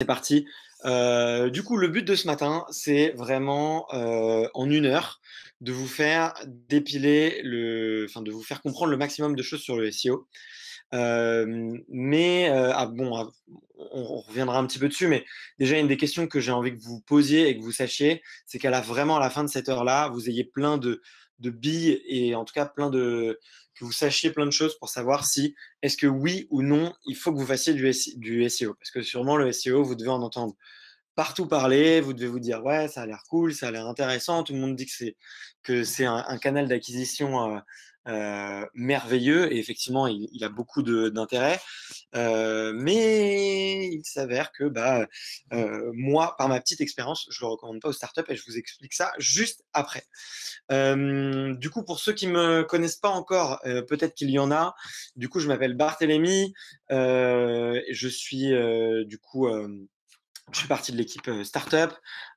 C'est parti. Du coup, le but de ce matin, c'est vraiment en 1 heure de vous faire dépiler de vous faire comprendre le maximum de choses sur le SEO. On reviendra un petit peu dessus, mais déjà une des questions que j'ai envie que vous posiez et que vous sachiez, c'est vraiment à la fin de cette heure-là, vous ayez plein de billes et en tout cas que vous sachiez plein de choses pour savoir si est-ce que oui ou non il faut que vous fassiez du SEO, parce que sûrement le SEO vous devez en entendre partout parler, vous devez vous dire ouais, ça a l'air cool, ça a l'air intéressant, tout le monde dit que c'est un canal d'acquisition merveilleux, et effectivement il a beaucoup d'intérêt. Mais il s'avère que moi, par ma petite expérience, je le recommande pas aux startups, et je vous explique ça juste après. Du coup, pour ceux qui me connaissent pas encore, peut-être qu'il y en a. Du coup, je m'appelle Barthélémy. Je fais partie de l'équipe startup.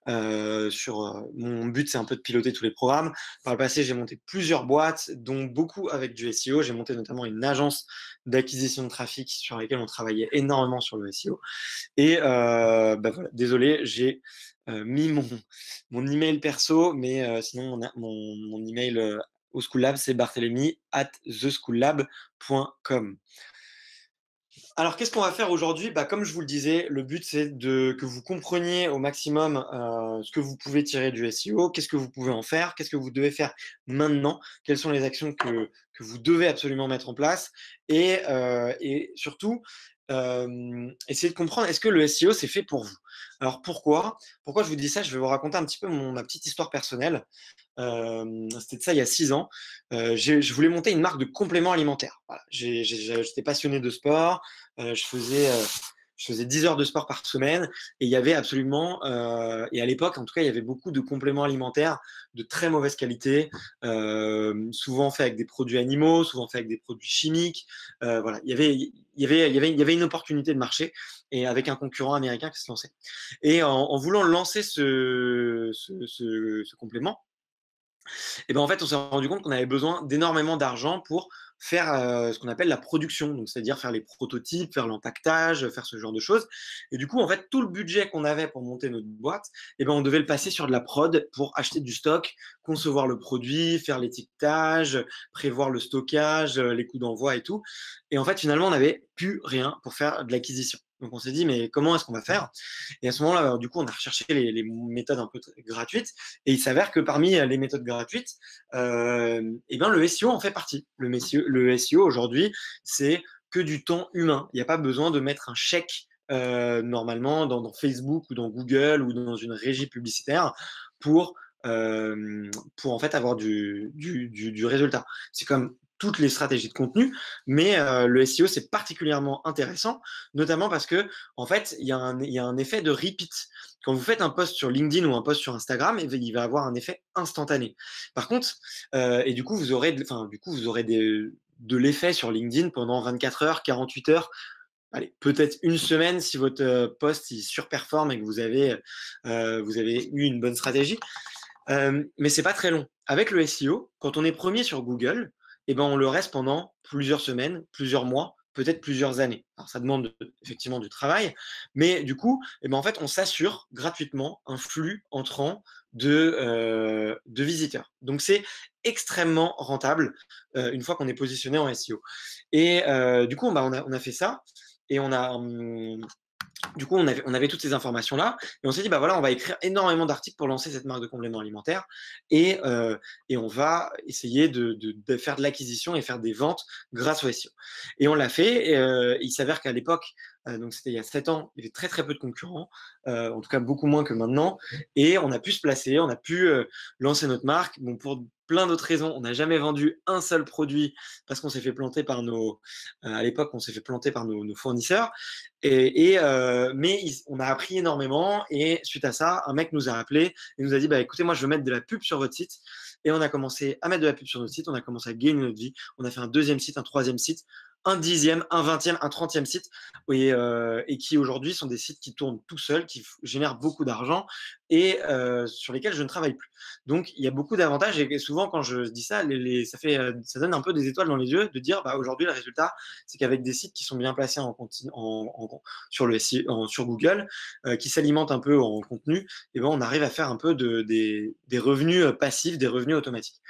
Mon but, c'est un peu de piloter tous les programmes. Par le passé, j'ai monté plusieurs boîtes, dont beaucoup avec du SEO. J'ai monté notamment une agence d'acquisition de trafic sur laquelle on travaillait énormément sur le SEO. Et voilà, désolé, j'ai mis mon email perso, mais sinon mon email au School Lab, c'est barthélemy@theschoollab.com. Alors, qu'est-ce qu'on va faire aujourd'hui? Comme je vous le disais, le but, c'est que vous compreniez au maximum ce que vous pouvez tirer du SEO, qu'est-ce que vous pouvez en faire, qu'est-ce que vous devez faire maintenant, quelles sont les actions que vous devez absolument mettre en place, et surtout, essayer de comprendre, est-ce que le SEO, c'est fait pour vous? Alors, pourquoi je vous dis ça? Je vais vous raconter un petit peu ma petite histoire personnelle. C'était de ça il y a 6 ans. Je voulais monter une marque de compléments alimentaires. Voilà. J'étais passionné de sport. Je faisais 10 heures de sport par semaine, et il y avait absolument, et à l'époque en tout cas, il y avait beaucoup de compléments alimentaires de très mauvaise qualité, souvent faits avec des produits animaux, souvent faits avec des produits chimiques. Voilà, il y avait une opportunité de marché, et avec un concurrent américain qui se lançait. Et en voulant lancer ce complément, et ben en fait, on s'est rendu compte qu'on avait besoin d'énormément d'argent pour faire ce qu'on appelle la production, donc c'est-à-dire faire les prototypes, faire l'empaquetage, faire ce genre de choses. Et du coup, en fait, tout le budget qu'on avait pour monter notre boîte, et ben on devait le passer sur de la prod pour acheter du stock, concevoir le produit, faire l'étiquetage, prévoir le stockage, les coûts d'envoi et tout. Et en fait, finalement, on n'avait plus rien pour faire de l'acquisition. Donc on s'est dit, mais comment est-ce qu'on va faire? Et à ce moment-là, du coup, on a recherché les méthodes un peu gratuites. Et il s'avère que parmi les méthodes gratuites, eh ben, le SEO en fait partie. Le SEO aujourd'hui, c'est que du temps humain. Il n'y a pas besoin de mettre un chèque normalement dans Facebook ou dans Google ou dans une régie publicitaire pour, en fait avoir du résultat. C'est comme toutes les stratégies de contenu, mais le SEO, c'est particulièrement intéressant, notamment parce que en fait, il y a un effet de repeat. Quand vous faites un post sur LinkedIn ou un post sur Instagram, il va avoir un effet instantané. Par contre, et du coup, vous aurez de l'effet sur LinkedIn pendant 24 heures, 48 heures, allez, peut-être une semaine si votre post il surperforme et que vous avez eu une bonne stratégie. Mais c'est pas très long. Avec le SEO, quand on est premier sur Google, eh ben on le reste pendant plusieurs semaines, plusieurs mois, peut-être plusieurs années. Alors ça demande effectivement du travail, mais du coup, eh ben en fait, on s'assure gratuitement un flux entrant de visiteurs. Donc c'est extrêmement rentable une fois qu'on est positionné en SEO. Et du coup, on a fait ça, et du coup, on avait toutes ces informations-là, et on s'est dit, bah voilà, on va écrire énormément d'articles pour lancer cette marque de compléments alimentaires, et on va essayer de faire de l'acquisition et faire des ventes grâce au SEO. Et on l'a fait, et il s'avère qu'à l'époque, donc c'était il y a 7 ans, il y avait très très peu de concurrents, en tout cas beaucoup moins que maintenant, et on a pu se placer, on a pu lancer notre marque. Bon, pour plein d'autres raisons, on n'a jamais vendu un seul produit parce qu'on s'est fait planter à l'époque, on s'est fait planter par nos fournisseurs. Mais on a appris énormément, et suite à ça, un mec nous a appelé et nous a dit, bah écoutez, moi je veux mettre de la pub sur votre site. Et on a commencé à mettre de la pub sur notre site, on a commencé à gagner notre vie, on a fait un deuxième site, un troisième site. un dixième, un vingtième, un trentième site et qui aujourd'hui sont des sites qui tournent tout seuls, qui génèrent beaucoup d'argent et sur lesquels je ne travaille plus. Donc il y a beaucoup d'avantages et souvent quand je dis ça, ça donne un peu des étoiles dans les yeux de dire bah, aujourd'hui le résultat, c'est qu'avec des sites qui sont bien placés sur sur Google, qui s'alimentent un peu en contenu, et ben on arrive à faire un peu des revenus passifs, des revenus automatiques.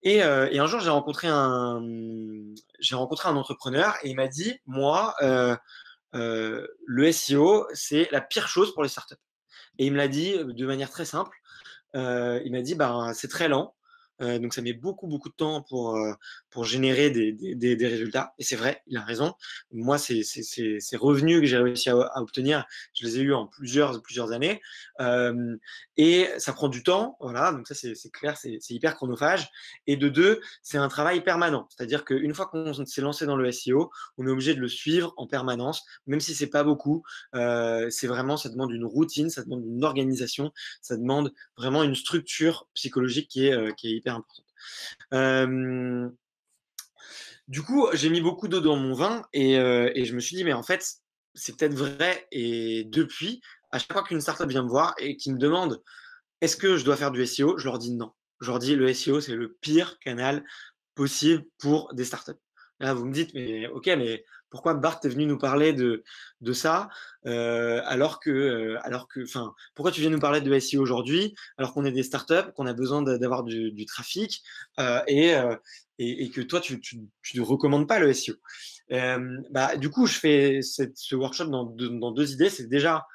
Et un jour, j'ai rencontré un entrepreneur et il m'a dit, moi, le SEO, c'est la pire chose pour les startups. Et il me l'a dit de manière très simple. Il m'a dit, ben, c'est très lent. Donc ça met beaucoup, beaucoup de temps pour générer des résultats. Et c'est vrai, il a raison. Moi, ces revenus que j'ai réussi à obtenir, je les ai eus en plusieurs années. Euh, et ça prend du temps. Voilà, donc ça, c'est clair, c'est hyper chronophage. Et de deux, c'est un travail permanent. C'est-à-dire qu'une fois qu'on s'est lancé dans le SEO, on est obligé de le suivre en permanence, même si c'est pas beaucoup. C'est vraiment, ça demande une routine, ça demande une organisation, ça demande vraiment une structure psychologique qui est hyper importante. Euh, du coup, j'ai mis beaucoup d'eau dans mon vin et je me suis dit, mais en fait, c'est peut-être vrai. Et depuis, à chaque fois qu'une startup vient me voir et qui me demande est-ce que je dois faire du SEO, je leur dis non. Je leur dis le SEO, c'est le pire canal possible pour des startups. Là, vous me dites, mais ok, mais pourquoi Bart est venu nous parler de ça enfin, pourquoi tu viens nous parler de SEO aujourd'hui alors qu'on est des startups, qu'on a besoin d'avoir du trafic et que toi, tu ne recommandes pas le SEO. Bah, du coup, je fais ce workshop dans deux idées. C'est déjà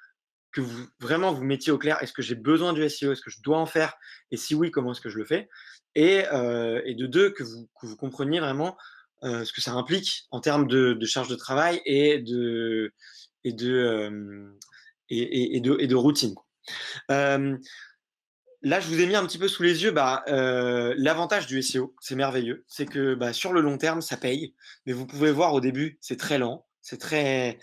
que vous vraiment vous mettiez au clair, est-ce que j'ai besoin du SEO, est-ce que je dois en faire, et si oui, comment est-ce que je le fais, et de deux, que vous compreniez vraiment ce que ça implique en termes de charge de travail et de, et de routine. Euh, Là, je vous ai mis un petit peu sous les yeux l'avantage du SEO, c'est merveilleux, c'est que bah, sur le long terme, ça paye, mais vous pouvez voir au début, c'est très lent, c'est très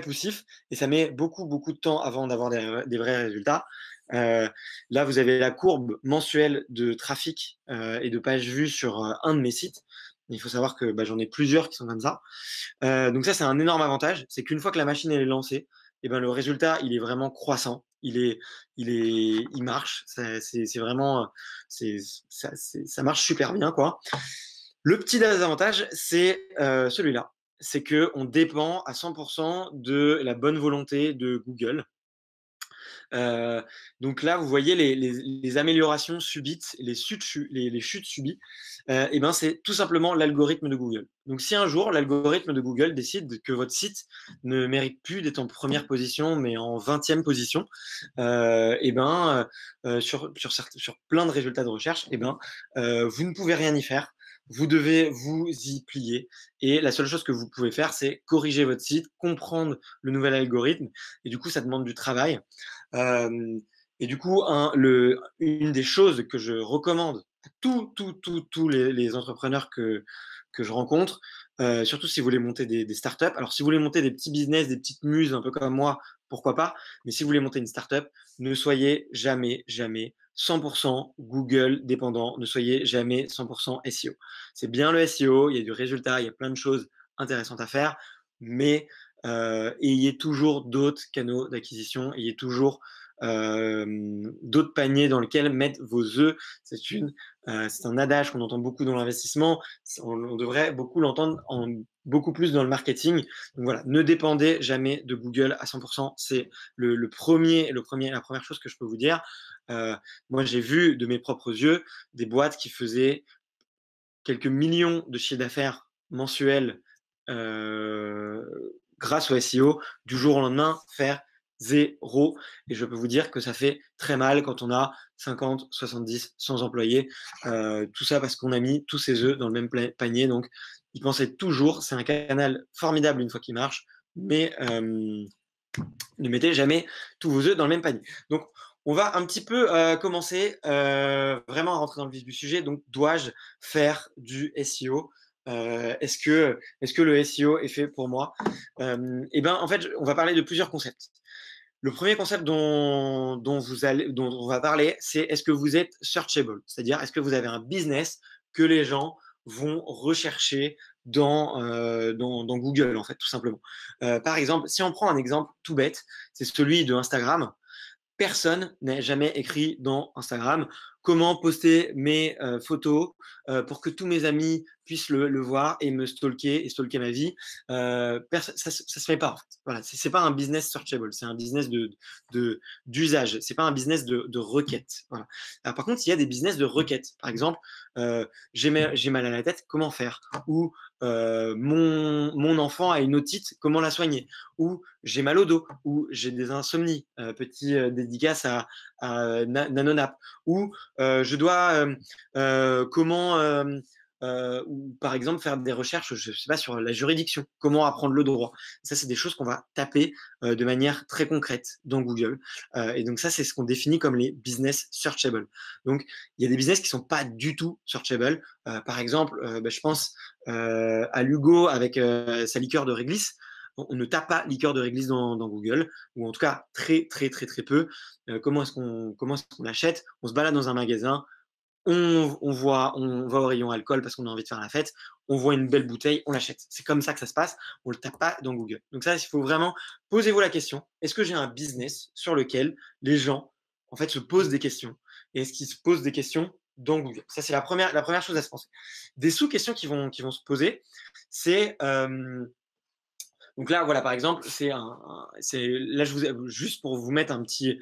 poussif, et ça met beaucoup, beaucoup de temps avant d'avoir des vrais résultats. Euh, Là, vous avez la courbe mensuelle de trafic et de pages vues sur un de mes sites. Il faut savoir que bah, j'en ai plusieurs qui sont comme ça. Donc ça, c'est un énorme avantage. C'est qu'une fois que la machine elle est lancée, eh ben, le résultat, il est vraiment croissant. Il marche. C'est vraiment, ça marche super bien, quoi. Le petit désavantage, c'est celui-là. C'est que on dépend à 100% de la bonne volonté de Google. Euh, donc là, vous voyez les améliorations subites, les chutes subies, et ben c'est tout simplement l'algorithme de Google. Donc si un jour l'algorithme de Google décide que votre site ne mérite plus d'être en première position, mais en 20e position, et ben sur plein de résultats de recherche, et ben vous ne pouvez rien y faire. Vous devez vous y plier. Et la seule chose que vous pouvez faire, c'est corriger votre site, comprendre le nouvel algorithme. Et du coup, ça demande du travail. Euh, et du coup, une des choses que je recommande à tous les entrepreneurs que je rencontre, surtout si vous voulez monter des startups. Alors, si vous voulez monter des petits business, des petites muses, un peu comme moi, pourquoi pas. Mais si vous voulez monter une startup, ne soyez jamais, jamais 100% Google dépendant. Ne soyez jamais 100% SEO. C'est bien le SEO, il y a du résultat, il y a plein de choses intéressantes à faire, mais ayez toujours d'autres canaux d'acquisition, ayez toujours d'autres paniers dans lesquels mettre vos œufs. C'est un adage qu'on entend beaucoup dans l'investissement. On devrait beaucoup l'entendre beaucoup plus dans le marketing. Donc voilà, ne dépendez jamais de Google à 100%. C'est la première chose que je peux vous dire. Moi, j'ai vu de mes propres yeux des boîtes qui faisaient quelques millions de chiffres d'affaires mensuels euh, grâce au SEO, du jour au lendemain, faire zéro. Et je peux vous dire que ça fait très mal quand on a 50, 70, 100 employés. Tout ça parce qu'on a mis tous ses œufs dans le même panier. Donc, ils pensaient toujours, c'est un canal formidable une fois qu'il marche, mais ne mettez jamais tous vos œufs dans le même panier. Donc, on va un petit peu commencer vraiment à rentrer dans le vif du sujet. Donc, dois-je faire du SEO est-ce que le SEO est fait pour moi Eh ben, en fait, on va parler de plusieurs concepts. Le premier concept dont on va parler, c'est est-ce que vous êtes searchable? C'est-à-dire, est-ce que vous avez un business que les gens vont rechercher dans Google, en fait, tout simplement. Par exemple, si on prend un exemple tout bête, c'est celui de Instagram. Personne n'a jamais écrit dans Instagram comment poster mes photos pour que tous mes amis puissent le voir et me stalker et stalker ma vie. Ça se fait pas en fait. Voilà, c'est pas un business searchable, c'est un business d'usage. C'est pas un business de requête. Voilà. Alors, par contre, il y a des business de requête. Par exemple, j'ai mal à la tête, comment faire? Ou mon enfant a une otite, comment la soigner? Ou j'ai mal au dos, ou j'ai des insomnies, petit dédicace à Nanonap, ou je dois comment ou par exemple faire des recherches, je sais pas, sur la juridiction, comment apprendre le droit. Ça, c'est des choses qu'on va taper de manière très concrète dans Google. Et donc ça, c'est ce qu'on définit comme les business searchable. Donc il y a des business qui sont pas du tout searchable. Par exemple, je pense à Lugo avec sa liqueur de réglisse. On ne tape pas liqueur de réglisse dans Google, ou en tout cas très très très très peu. Comment est-ce qu'on l'achète? On se balade dans un magasin, on va au rayon alcool parce qu'on a envie de faire la fête, on voit une belle bouteille, on l'achète. C'est comme ça que ça se passe, on ne le tape pas dans Google. Donc ça, il faut vraiment, posez-vous la question, est-ce que j'ai un business sur lequel les gens, en fait, se posent des questions? Et est-ce qu'ils se posent des questions dans Google? Ça, c'est la première chose à se penser. Des sous-questions qui vont se poser, c'est donc là, voilà, par exemple, là, juste pour vous mettre un petit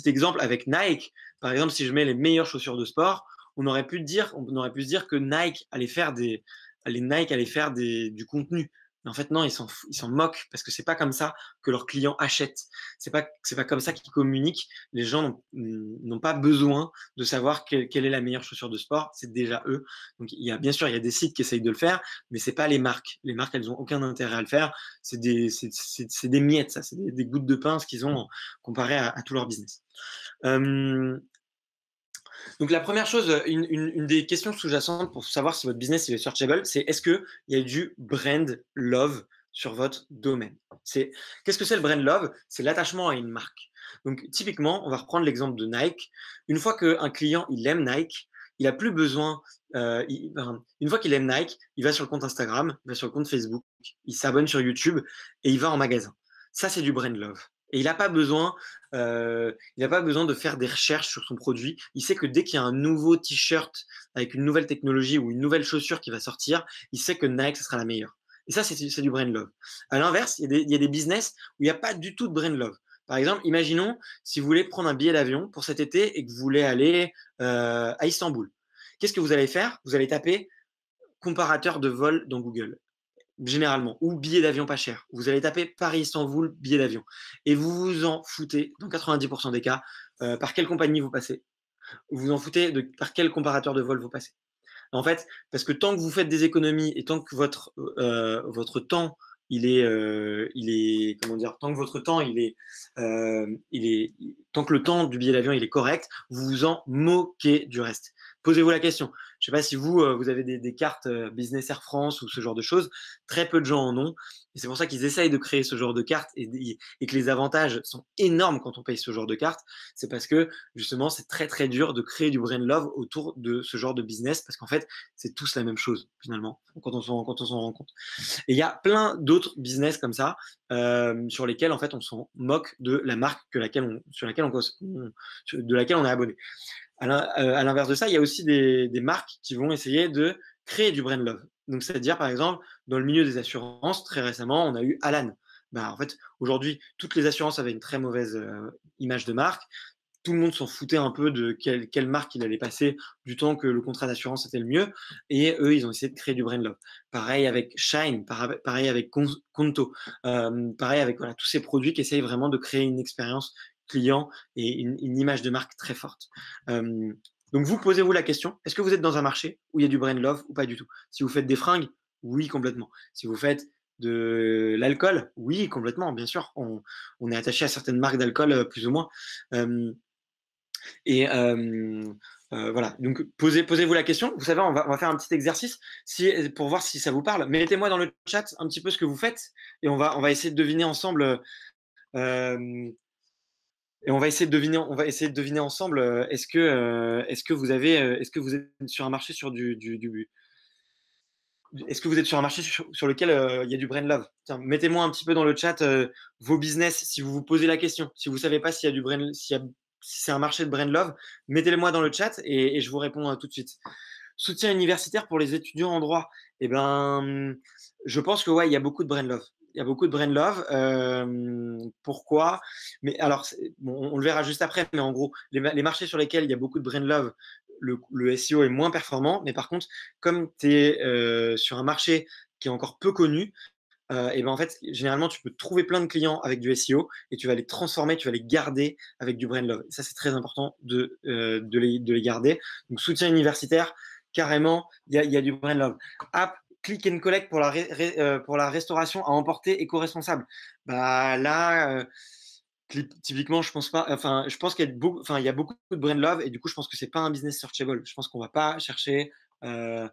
exemple avec Nike. Par exemple, si je mets les meilleures chaussures de sport, on aurait pu se dire que Nike allait faire du contenu. Mais en fait, non, ils s'en moquent parce que c'est pas comme ça que leurs clients achètent. C'est pas comme ça qu'ils communiquent. Les gens n'ont pas besoin de savoir quelle est la meilleure chaussure de sport. C'est déjà eux. Donc, bien sûr, il y a des sites qui essayent de le faire, mais c'est pas les marques. Les marques, elles ont aucun intérêt à le faire. C'est des miettes, ça, c'est des gouttes de pain ce qu'ils ont comparé à tout leur business. Donc la première chose, une des questions sous-jacentes pour savoir si votre business est searchable, c'est est-ce qu'il y a du brand love sur votre domaine? Qu'est-ce que c'est le brand love? C'est l'attachement à une marque. Donc typiquement, on va reprendre l'exemple de Nike. Une fois qu'un client il aime Nike, il n'a plus besoin. Une fois qu'il aime Nike, il va sur le compte Instagram, il va sur le compte Facebook, il s'abonne sur YouTube et il va en magasin. Ça, c'est du brand love. Et il n'a pas besoin de faire des recherches sur son produit. Il sait que dès qu'il y a un nouveau t-shirt avec une nouvelle technologie ou une nouvelle chaussure qui va sortir, il sait que Nike, ce sera la meilleure. Et ça, c'est du brand love. À l'inverse, il y a des business où il n'y a pas du tout de brand love. Par exemple, imaginons si vous voulez prendre un billet d'avion pour cet été et que vous voulez aller à Istanbul. Qu'est-ce que vous allez faire? Vous allez taper comparateur de vol dans Google généralement, ou billet d'avion pas cher. Vous allez taper Paris-Istanbul, billet d'avion. Et vous vous en foutez, dans 90% des cas, par quelle compagnie vous passez. Vous vous en foutez par quel comparateur de vol vous passez. En fait, parce que tant que vous faites des économies et tant que votre temps, il est, comment dire, tant que votre temps, tant que le temps du billet d'avion, il est correct, vous vous en moquez du reste. Posez-vous la question. Je sais pas si vous avez des cartes Business Air France ou ce genre de choses. Très peu de gens en ont. Et c'est pour ça qu'ils essayent de créer ce genre de cartes et que les avantages sont énormes quand on paye ce genre de cartes. C'est parce que, justement, c'est très, très dur de créer du brand love autour de ce genre de business parce qu'en fait, c'est tous la même chose, finalement, quand on s'en rend compte. Et il y a plein d'autres business comme ça sur lesquels, en fait, on s'en moque de la marque de laquelle on est abonné. À l'inverse de ça, il y a aussi des marques qui vont essayer de créer du brand love. Donc, c'est-à-dire, par exemple, dans le milieu des assurances, très récemment, on a eu Alan. En fait, aujourd'hui, toutes les assurances avaient une très mauvaise image de marque. Tout le monde s'en foutait un peu de quelle marque il allait passer du temps que le contrat d'assurance était le mieux. Et eux, ils ont essayé de créer du brand love. Pareil avec Shine, pareil avec Conto, pareil avec voilà, tous ces produits qui essayent vraiment de créer une expérience client et une image de marque très forte. Donc vous posez-vous la question, est-ce que vous êtes dans un marché où il y a du brand love ou pas du tout? Si vous faites des fringues, oui, complètement. Si vous faites de l'alcool, oui, complètement, bien sûr. On est attaché à certaines marques d'alcool, plus ou moins. Et voilà, donc posez-vous la question. Vous savez, on va faire un petit exercice pour voir si ça vous parle. Mettez-moi dans le chat un petit peu ce que vous faites et on va essayer de deviner ensemble. Et on va essayer de deviner ensemble. Est-ce que vous êtes sur un marché sur est-ce que vous êtes sur un marché sur lequel il y a du brand love? Tiens, mettez-moi un petit peu dans le chat vos business si vous vous posez la question. Si vous ne savez pas s'il y a du brand, si c'est un marché de brand love, mettez-le moi dans le chat et je vous réponds tout de suite. Soutien universitaire pour les étudiants en droit. Eh ben, je pense que ouais, il y a beaucoup de brand love. Il y a beaucoup de brand love. Pourquoi? Mais alors, bon, on le verra juste après. Mais en gros, les marchés sur lesquels il y a beaucoup de brand love, le SEO est moins performant. Mais par contre, comme tu es sur un marché qui est encore peu connu, et ben en fait, généralement, tu peux trouver plein de clients avec du SEO et tu vas les transformer, tu vas les garder avec du brand love. Et ça, c'est très important de les garder. Donc, soutien universitaire, carrément, il y a du brand love. App, click and collect pour la restauration à emporter éco-responsable. Bah là, typiquement, je pense pas. Enfin, je pense il y a beaucoup de brand love et du coup, je pense que c'est pas un business searchable. Je pense qu'on va pas chercher euh,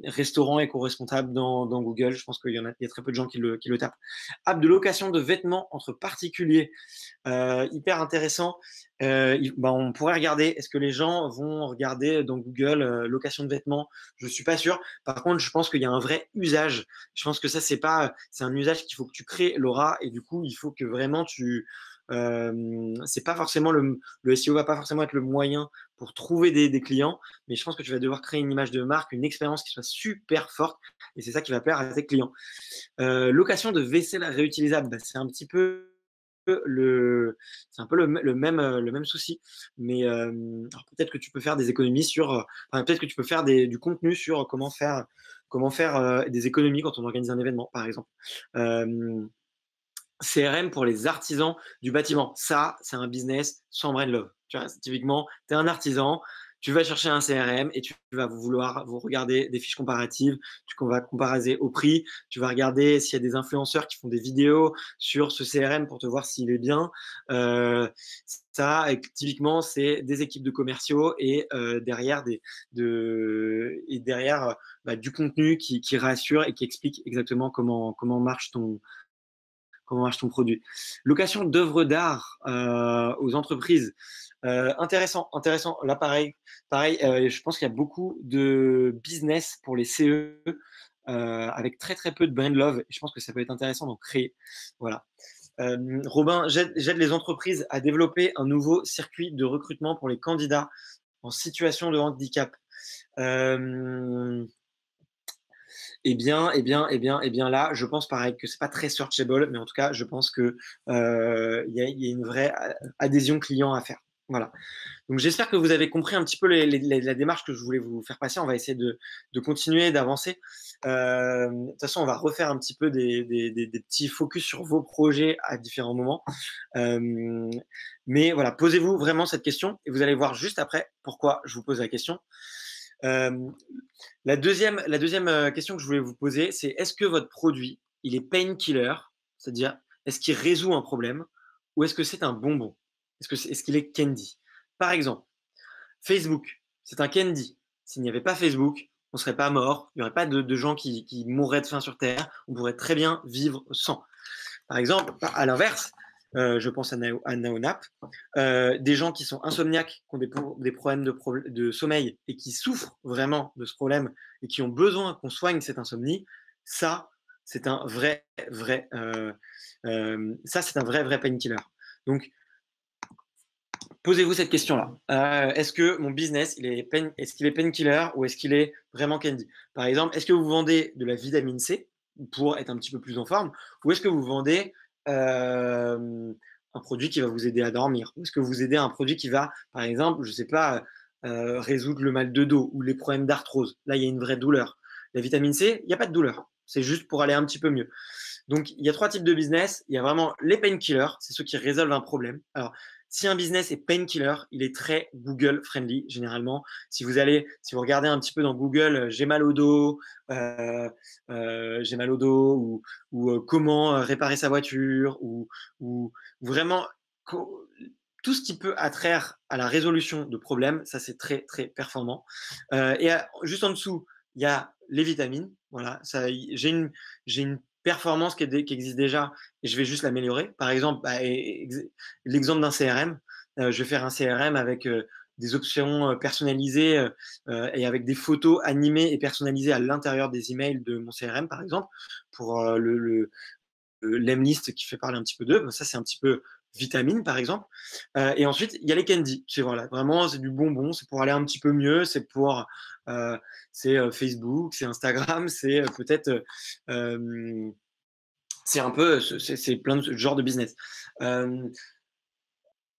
restaurant éco-responsable dans Google. Je pense il y a très peu de gens qui le tapent. App de location de vêtements entre particuliers. Hyper intéressant. On pourrait regarder, est-ce que les gens vont regarder dans Google location de vêtements? Je ne suis pas sûr. Par contre, je pense qu'il y a un vrai usage. Je pense que ça, c'est un usage qu'il faut que tu crées, Laura, et du coup, il faut que vraiment c'est pas forcément le SEO va pas forcément être le moyen pour trouver des clients, mais je pense que tu vas devoir créer une image de marque, une expérience qui soit super forte, et c'est ça qui va plaire à tes clients. Location de vaisselle réutilisable, bah, c'est un peu le même souci. Mais alors peut-être que tu peux faire des économies peut-être que tu peux faire du contenu sur comment faire des économies quand on organise un événement, par exemple. CRM pour les artisans du bâtiment. Ça, c'est un business sans brand love. Tu vois, typiquement, tu es un artisan, tu vas chercher un CRM et tu vas vouloir vous regarder des fiches comparatives, tu vas comparer au prix, tu vas regarder s'il y a des influenceurs qui font des vidéos sur ce CRM pour te voir s'il est bien. Ça, typiquement, c'est des équipes de commerciaux et derrière du contenu qui rassure et qui explique exactement comment marche ton produit. Location d'œuvres d'art aux entreprises. Intéressant, intéressant. Là, pareil je pense qu'il y a beaucoup de business pour les CE avec très très peu de brand love. Je pense que ça peut être intéressant d'en créer. Voilà. Robin, j'aide les entreprises à développer un nouveau circuit de recrutement pour les candidats en situation de handicap. Eh bien là, je pense pareil que c'est pas très searchable, mais en tout cas, je pense que il y a une vraie adhésion client à faire. Voilà. Donc j'espère que vous avez compris un petit peu la démarche que je voulais vous faire passer. On va essayer de continuer, d'avancer. De toute façon, on va refaire un petit peu des petits focus sur vos projets à différents moments. Mais voilà, posez-vous vraiment cette question et vous allez voir juste après pourquoi je vous pose la question. La deuxième question que je voulais vous poser, c'est est-ce que votre produit, il est painkiller, c'est-à-dire est-ce qu'il résout un problème ou est-ce que c'est un bonbon? Est-ce qu'il est candy? Par exemple, Facebook, c'est un candy. S'il n'y avait pas Facebook, on ne serait pas mort, il n'y aurait pas de gens qui mourraient de faim sur Terre, on pourrait très bien vivre sans. Par exemple, à l'inverse, je pense à NaoNap, des gens qui sont insomniaques, qui ont des problèmes de sommeil et qui souffrent vraiment de ce problème et qui ont besoin qu'on soigne cette insomnie, ça, c'est un vrai painkiller. Donc, posez-vous cette question-là. Est-ce que mon business, est-ce qu'il est painkiller ou est-ce qu'il est vraiment candy? Par exemple, est-ce que vous vendez de la vitamine C pour être un petit peu plus en forme ou est-ce que vous vendez un produit qui va vous aider à dormir? Ou est-ce que vous aidez un produit qui va, par exemple, je ne sais pas, résoudre le mal de dos ou les problèmes d'arthrose? Là, il y a une vraie douleur. La vitamine C, il n'y a pas de douleur. C'est juste pour aller un petit peu mieux. Donc, il y a 3 types de business. Il y a vraiment les painkillers, c'est ceux qui résolvent un problème. Alors, si un business est painkiller, il est très Google friendly généralement. Si vous regardez un petit peu dans Google, j'ai mal au dos, ou comment réparer sa voiture, ou vraiment tout ce qui peut attraire à la résolution de problèmes, ça c'est très très performant. Et juste en dessous, il y a les vitamines. Voilà, j'ai une performance qui existe déjà et je vais juste l'améliorer. Par exemple, l'exemple d'un CRM, je vais faire un CRM avec des options personnalisées et avec des photos animées et personnalisées à l'intérieur des emails de mon CRM, par exemple, pour l'Emlist qui fait parler un petit peu d'eux. Ça, c'est un petit peu vitamine, par exemple. Et ensuite, il y a les candy. C'est voilà, vraiment, c'est du bonbon. C'est pour aller un petit peu mieux. C'est Facebook, c'est Instagram, c'est peut-être, c'est un peu, c'est plein de genres de business. Euh,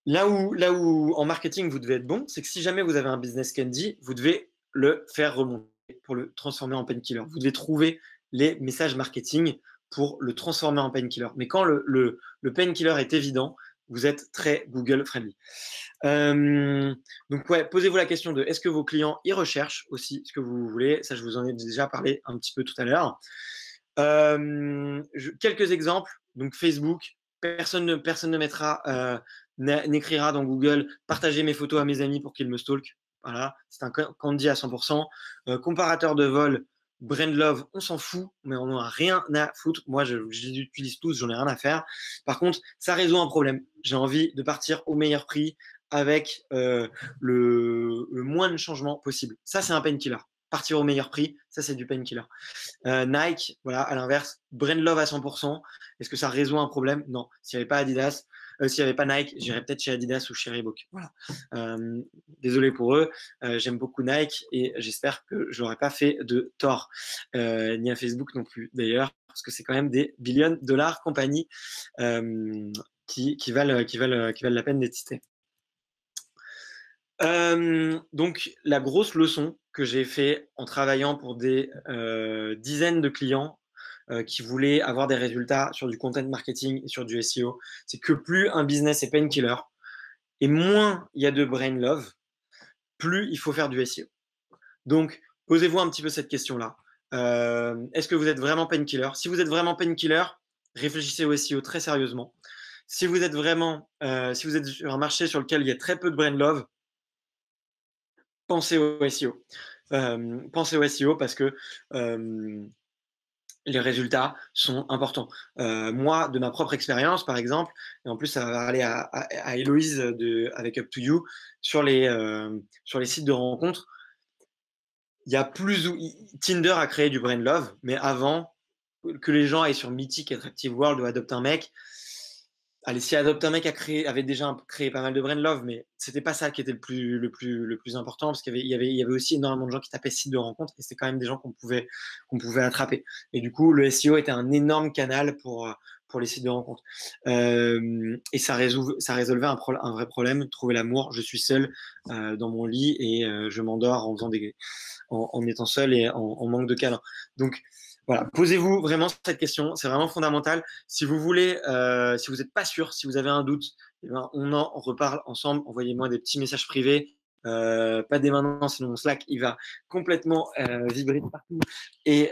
là où en marketing vous devez être bon, c'est que si jamais vous avez un business candy, vous devez le faire remonter pour le transformer en painkiller. Vous devez trouver les messages marketing pour le transformer en painkiller. Mais quand le painkiller est évident, vous êtes très Google friendly. Donc ouais, posez-vous la question de est-ce que vos clients y recherchent aussi ce que vous voulez. Ça, je vous en ai déjà parlé un petit peu tout à l'heure. Quelques exemples. Donc Facebook, personne ne mettra, n'écrira dans Google partager mes photos à mes amis pour qu'ils me stalkent. Voilà, c'est un candy à 100%. Comparateur de vol, Brand Love, on s'en fout, mais on n'en a rien à foutre. Moi, je les utilise tous, j'en ai rien à faire. Par contre, ça résout un problème. J'ai envie de partir au meilleur prix avec le moins de changements possible. Ça, c'est un painkiller. Partir au meilleur prix, ça, c'est du painkiller. Nike, voilà, à l'inverse, brand love à 100%. Est-ce que ça résout un problème? Non. S'il n'y avait pas Adidas, s'il n'y avait pas Nike, j'irais peut-être chez Adidas ou chez Reebok. Voilà. Désolé pour eux. J'aime beaucoup Nike et j'espère que je n'aurais pas fait de tort. Ni à Facebook non plus, d'ailleurs, parce que c'est quand même des billions de dollars compagnie qui valent la peine d'être citées. Donc, la grosse leçon que j'ai fait en travaillant pour des dizaines de clients qui voulaient avoir des résultats sur du content marketing et sur du SEO, c'est que plus un business est painkiller et moins il y a de brain love, plus il faut faire du SEO. Donc, posez-vous un petit peu cette question-là. Est-ce que vous êtes vraiment painkiller? Si vous êtes vraiment painkiller, réfléchissez au SEO très sérieusement. Si vous êtes sur un marché sur lequel il y a très peu de brain love, pensez au SEO. Pensez au SEO parce que les résultats sont importants. Moi, de ma propre expérience, par exemple, et en plus, ça va parler à Héloïse avec Up to You, sur les sites de rencontres, il y a Tinder a créé du brain love, mais avant que les gens aillent sur Mythic, Attractive World ou Adopte un mec, allez, si Adopte un mec avait déjà créé pas mal de brand love, mais c'était pas ça qui était le plus important, parce qu'il y avait aussi énormément de gens qui tapaient site de rencontre, et c'était quand même des gens qu'on pouvait attraper. Et du coup, le SEO était un énorme canal pour les sites de rencontre. Et ça résolvait un vrai problème, trouver l'amour. Je suis seul dans mon lit et je m'endors en étant seul et en manque de câlin. Donc, voilà, posez-vous vraiment cette question, c'est vraiment fondamental. Si vous voulez, si vous n'êtes pas sûr, si vous avez un doute, eh ben, on en reparle ensemble. Envoyez-moi des petits messages privés, pas dès maintenant, sinon mon Slack il va complètement vibrer de partout et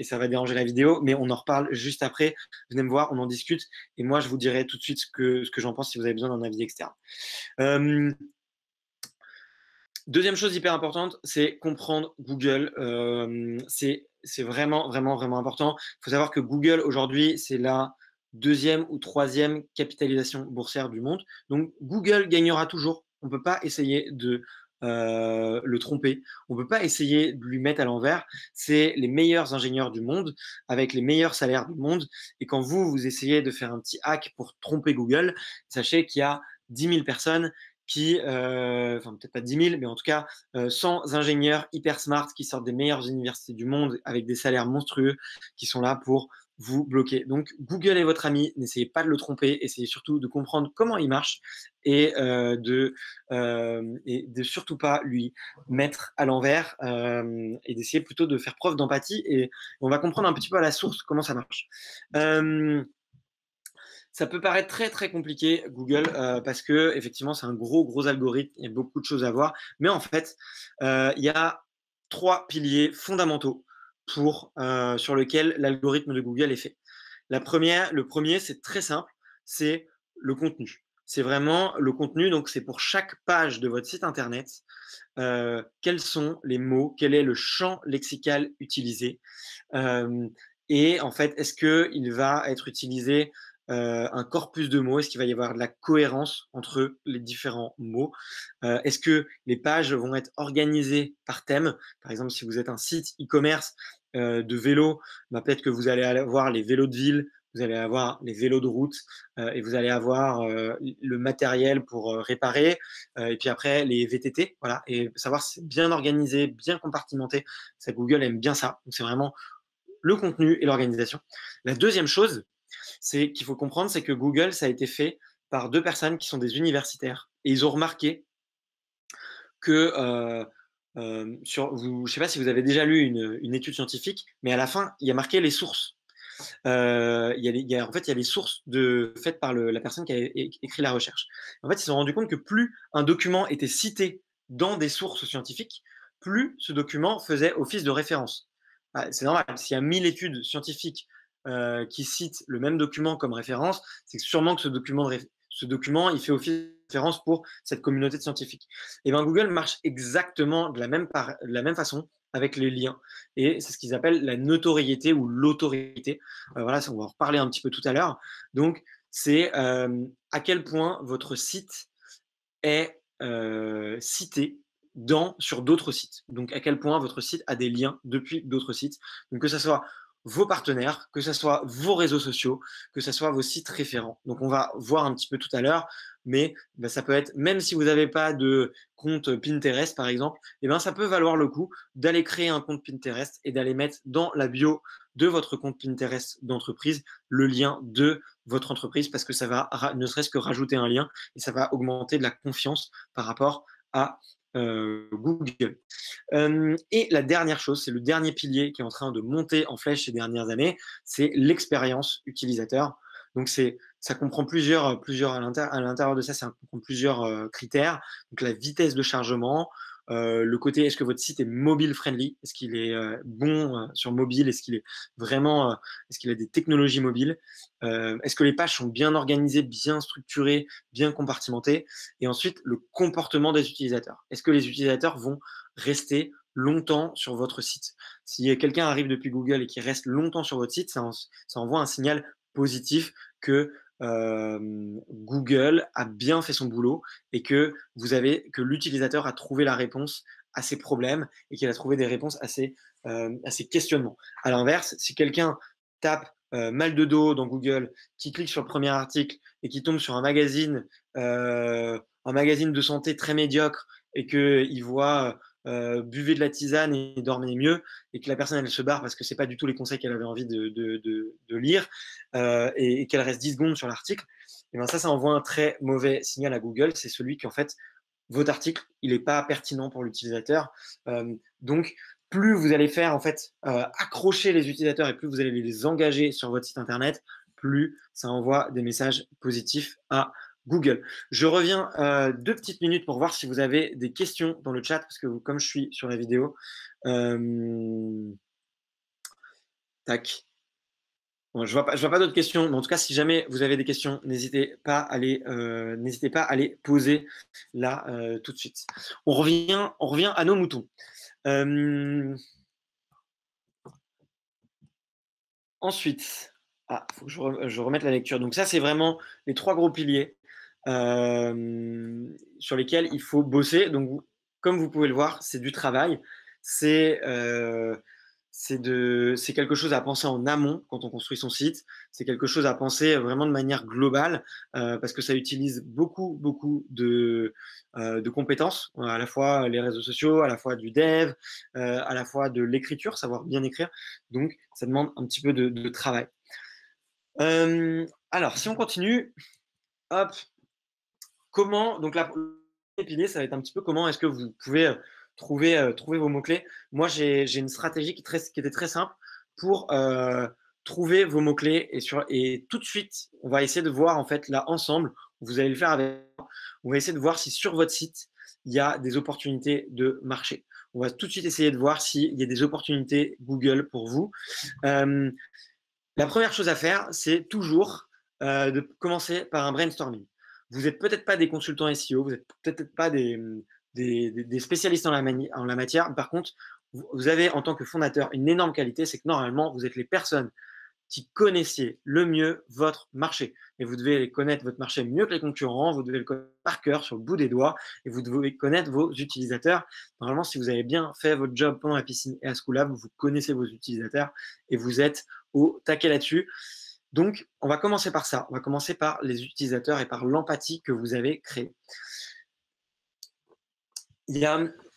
ça va déranger la vidéo. Mais on en reparle juste après. Venez me voir, on en discute et moi je vous dirai tout de suite ce que j'en pense si vous avez besoin d'un avis externe. Deuxième chose hyper importante, c'est comprendre Google. C'est vraiment, vraiment, vraiment important. Il faut savoir que Google, aujourd'hui, c'est la deuxième ou troisième capitalisation boursière du monde. Donc, Google gagnera toujours. On ne peut pas essayer de le tromper. On ne peut pas essayer de lui mettre à l'envers. C'est les meilleurs ingénieurs du monde, avec les meilleurs salaires du monde. Et quand vous essayez de faire un petit hack pour tromper Google, sachez qu'il y a 10 000 personnes qui, enfin peut-être pas 10 000, mais en tout cas 100 ingénieurs hyper smart qui sortent des meilleures universités du monde avec des salaires monstrueux qui sont là pour vous bloquer. Donc Google est votre ami, n'essayez pas de le tromper, essayez surtout de comprendre comment il marche et de surtout pas lui mettre à l'envers et d'essayer plutôt de faire preuve d'empathie et on va comprendre un petit peu à la source comment ça marche. Ça peut paraître très très compliqué Google parce que effectivement c'est un gros algorithme, il y a beaucoup de choses à voir, mais en fait il y a 3 piliers fondamentaux sur lesquels l'algorithme de Google est fait. Le premier c'est très simple, c'est le contenu. C'est vraiment le contenu, donc c'est pour chaque page de votre site internet, quels sont les mots, quel est le champ lexical utilisé, et en fait est-ce qu'il va être utilisé un corpus de mots? Est-ce qu'il va y avoir de la cohérence entre les différents mots? Est-ce que les pages vont être organisées par thème? Par exemple, si vous êtes un site e-commerce, de vélo, bah, peut-être que vous allez avoir les vélos de ville, vous allez avoir les vélos de route, et vous allez avoir, le matériel pour, réparer, et puis après les VTT, voilà, et savoir si c'est bien organisé, bien compartimenté. Ça, Google aime bien ça. Donc c'est vraiment le contenu et l'organisation. La deuxième chose, c'est qu'il faut comprendre, c'est que Google, ça a été fait par 2 personnes qui sont des universitaires et ils ont remarqué que, je ne sais pas si vous avez déjà lu une étude scientifique, mais à la fin, il y a marqué les sources. En fait, il y a les sources faites par la personne qui a écrit la recherche. En fait, ils se sont rendus compte que plus un document était cité dans des sources scientifiques, plus ce document faisait office de référence. Ah, c'est normal, s'il y a 1000 études scientifiques qui citent le même document comme référence, c'est sûrement que ce document, il fait office de référence pour cette communauté de scientifiques. Et bien Google marche exactement de la même façon avec les liens. Et c'est ce qu'ils appellent la notoriété ou l'autorité. Voilà, on va en reparler un petit peu tout à l'heure. Donc, c'est à quel point votre site est cité sur d'autres sites. Donc, à quel point votre site a des liens depuis d'autres sites. Donc, que ce soit vos partenaires, que ce soit vos réseaux sociaux, que ce soit vos sites référents. Donc, on va voir un petit peu tout à l'heure, mais ben, ça peut être, même si vous n'avez pas de compte Pinterest, par exemple, eh ben, ça peut valoir le coup d'aller créer un compte Pinterest et d'aller mettre dans la bio de votre compte Pinterest d'entreprise le lien de votre entreprise parce que ça va ne serait-ce que rajouter un lien et ça va augmenter de la confiance par rapport à Google. Et la dernière chose, c'est le dernier pilier qui est en train de monter en flèche ces dernières années, c'est l'expérience utilisateur. Donc ça comprend plusieurs à l'intérieur de ça, ça comprend plusieurs critères. Donc la vitesse de chargement, le côté est-ce que votre site est mobile friendly, est-ce qu'il est bon sur mobile, est-ce qu'il a des technologies mobiles, est-ce que les pages sont bien organisées, bien structurées, bien compartimentées, et ensuite le comportement des utilisateurs. Est-ce que les utilisateurs vont rester longtemps sur votre site? Si quelqu'un arrive depuis Google et qui reste longtemps sur votre site, ça envoie un signal positif que Google a bien fait son boulot et que l'utilisateur a trouvé la réponse à ses problèmes et qu'il a trouvé des réponses à ses questionnements. À l'inverse, si quelqu'un tape mal de dos dans Google, qui clique sur le premier article et qui tombe sur un magazine de santé très médiocre et qu'il voit buvez de la tisane et dormez mieux, et que la personne elle se barre parce que c'est pas du tout les conseils qu'elle avait envie de lire, et qu'elle reste 10 secondes sur l'article, et ben ça envoie un très mauvais signal à Google. C'est celui qui en fait votre article il n'est pas pertinent pour l'utilisateur. Donc plus vous allez faire en fait accrocher les utilisateurs et plus vous allez les engager sur votre site internet, plus ça envoie des messages positifs à Google. Je reviens 2 petites minutes pour voir si vous avez des questions dans le chat, parce que comme je suis sur la vidéo, tac. Bon, je vois pas d'autres questions, mais en tout cas, si jamais vous avez des questions, n'hésitez pas à les poser là tout de suite. On revient à nos moutons. Ensuite, faut que je remette la lecture. Donc ça, c'est vraiment les 3 gros piliers sur lesquels il faut bosser. Donc, comme vous pouvez le voir, c'est du travail. C'est quelque chose à penser en amont quand on construit son site. C'est quelque chose à penser vraiment de manière globale parce que ça utilise beaucoup de compétences, à la fois les réseaux sociaux, à la fois du dev, à la fois de l'écriture, savoir bien écrire. Donc, ça demande un petit peu de travail. Alors, si on continue, hop, donc le premier pilier, ça va être un petit peu comment est-ce que vous pouvez trouver vos mots-clés. Moi, j'ai une stratégie qui était très simple pour trouver vos mots-clés et tout de suite, on va essayer de voir en fait là ensemble, vous allez le faire avec moi, on va essayer de voir si sur votre site, il y a des opportunités de marché. On va tout de suite essayer de voir s'il y a des opportunités Google pour vous. La première chose à faire, c'est toujours de commencer par un brainstorming. Vous n'êtes peut-être pas des consultants SEO, vous n'êtes peut-être pas des spécialistes en la matière. Par contre, vous avez en tant que fondateur une énorme qualité, c'est que normalement, vous êtes les personnes qui connaissiez le mieux votre marché. Et vous devez connaître votre marché mieux que les concurrents, vous devez le connaître par cœur, sur le bout des doigts, et vous devez connaître vos utilisateurs. Normalement, si vous avez bien fait votre job pendant la piscine et à Schoolab, vous connaissez vos utilisateurs et vous êtes au taquet là-dessus. Donc, on va commencer par ça. On va commencer par les utilisateurs et par l'empathie que vous avez créée.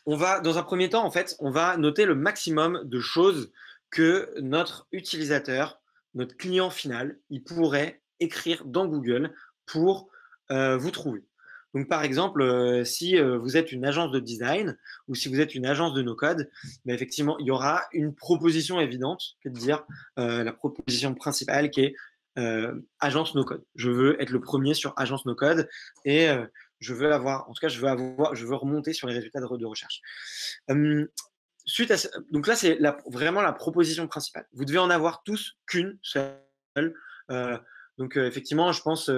On va, dans un premier temps, en fait, on va noter le maximum de choses que notre utilisateur, notre client final, il pourrait écrire dans Google pour vous trouver. Donc, par exemple, si vous êtes une agence de design ou si vous êtes une agence de no-code, ben, effectivement, il y aura une proposition évidente, que de dire la proposition principale qui est agence no-code. Je veux être le premier sur agence no-code et je veux avoir, en tout cas, je veux remonter sur les résultats de recherche. Suite à donc là, c'est vraiment la proposition principale. Vous devez en avoir tous qu'une seule. Donc effectivement, je pense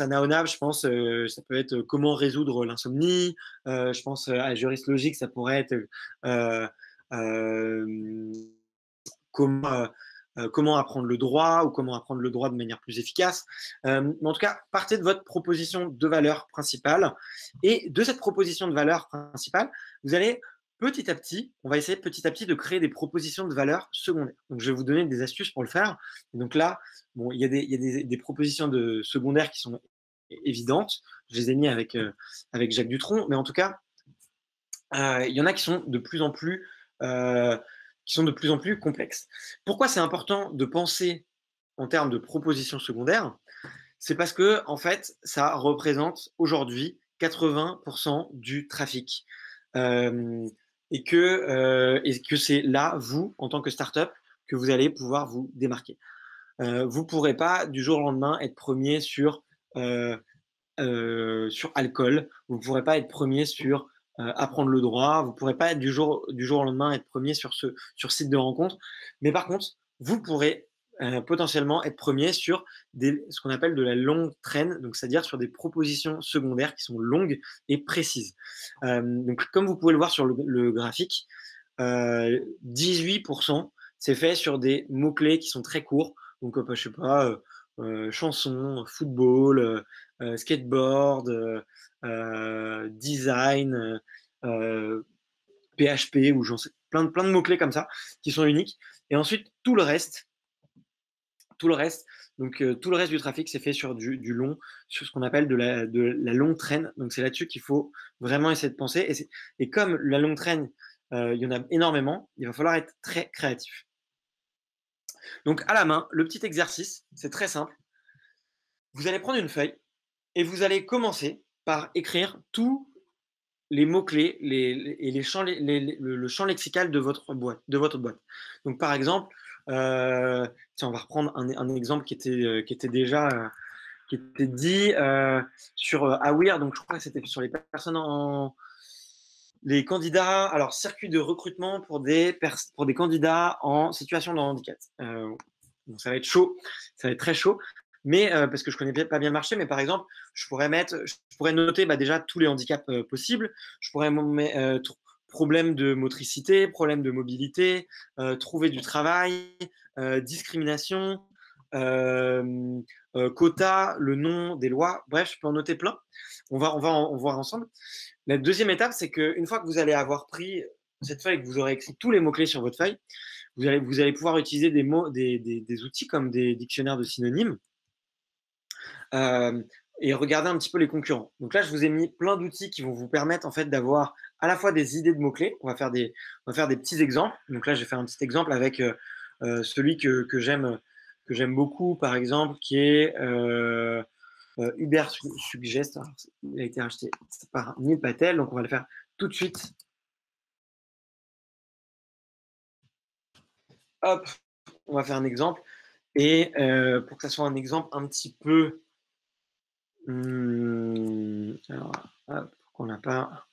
à Naonab, je pense ça peut être comment résoudre l'insomnie. Je pense à Juriste Logique, ça pourrait être euh, euh, comment apprendre le droit ou comment apprendre le droit de manière plus efficace. Mais en tout cas, partez de votre proposition de valeur principale et de cette proposition de valeur principale, vous allez petit à petit, on va essayer petit à petit de créer des propositions de valeur secondaires. Donc, je vais vous donner des astuces pour le faire. Et donc là, bon, il y a des propositions de secondaires qui sont évidentes. Je les ai mis avec Jacques Dutronc, mais en tout cas, il y en a qui sont de plus en plus complexes. Pourquoi c'est important de penser en termes de propositions secondaires? C'est parce que en fait, ça représente aujourd'hui 80% du trafic. Euh, et que c'est là, vous, en tant que startup, que vous allez pouvoir vous démarquer. Vous ne pourrez pas du jour au lendemain être premier euh, sur alcool, vous ne pourrez pas être premier sur apprendre le droit, vous ne pourrez pas être du jour au lendemain être premier sur site de rencontre, mais par contre, vous pourrez potentiellement être premier sur ce qu'on appelle de la longue traîne, donc c'est-à-dire sur des propositions secondaires qui sont longues et précises. Donc comme vous pouvez le voir sur le graphique, 18% c'est fait sur des mots-clés qui sont très courts, donc je sais pas, chanson, football, skateboard, design, PHP ou j'en sais plein de mots-clés comme ça qui sont uniques. Et ensuite, tout le reste, donc tout le reste du trafic, c'est fait sur du long, sur ce qu'on appelle de la longue traîne. Donc c'est là-dessus qu'il faut vraiment essayer de penser. Et comme la longue traîne, il y en a énormément, il va falloir être très créatif. Donc à la main, le petit exercice, c'est très simple. Vous allez prendre une feuille et vous allez commencer par écrire tous les mots-clés et les champs, le champ lexical de votre boîte. Donc, par exemple, tiens, on va reprendre un exemple qui était déjà qui était dit sur Aware. Donc, je crois que c'était sur les personnes les candidats, alors circuit de recrutement pour des candidats en situation de handicap. Donc ça va être chaud, ça va être très chaud. Mais parce que je connais pas bien le marché, mais par exemple, je pourrais noter bah, déjà tous les handicaps possibles. Je pourrais problème de motricité, problème de mobilité, trouver du travail, discrimination, quota, le nom des lois. Bref, je peux en noter plein. On va en voir ensemble. La deuxième étape, c'est qu'une fois que vous allez avoir pris cette feuille et que vous aurez écrit tous les mots-clés sur votre feuille, vous allez pouvoir utiliser des outils comme des dictionnaires de synonymes euh, et regarder un petit peu les concurrents. Donc là, je vous ai mis plein d'outils qui vont vous permettre en fait d'avoir à la fois des idées de mots-clés. On va faire des petits exemples. Donc là, je vais faire un petit exemple avec celui que j'aime beaucoup, par exemple, qui est Uber Suggest. Alors, il a été acheté par Neil Patel, donc on va le faire tout de suite. Hop, on va faire un exemple. Et pour que ça soit un exemple un petit peu. Alors, hop, qu'on n'a pas.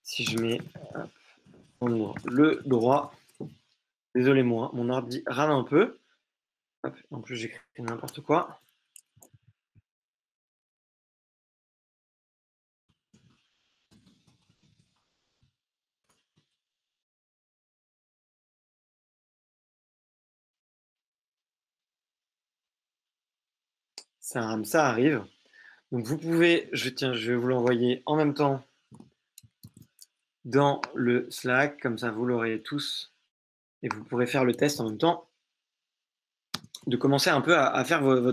Si je mets hop, le droit. Désolé, moi, mon ordi rame un peu. Hop, en plus, j'écris n'importe quoi. ça arrive. Donc vous pouvez, je vais vous l'envoyer en même temps dans le Slack, comme ça vous l'aurez tous et vous pourrez faire le test en même temps, de commencer un peu à faire vos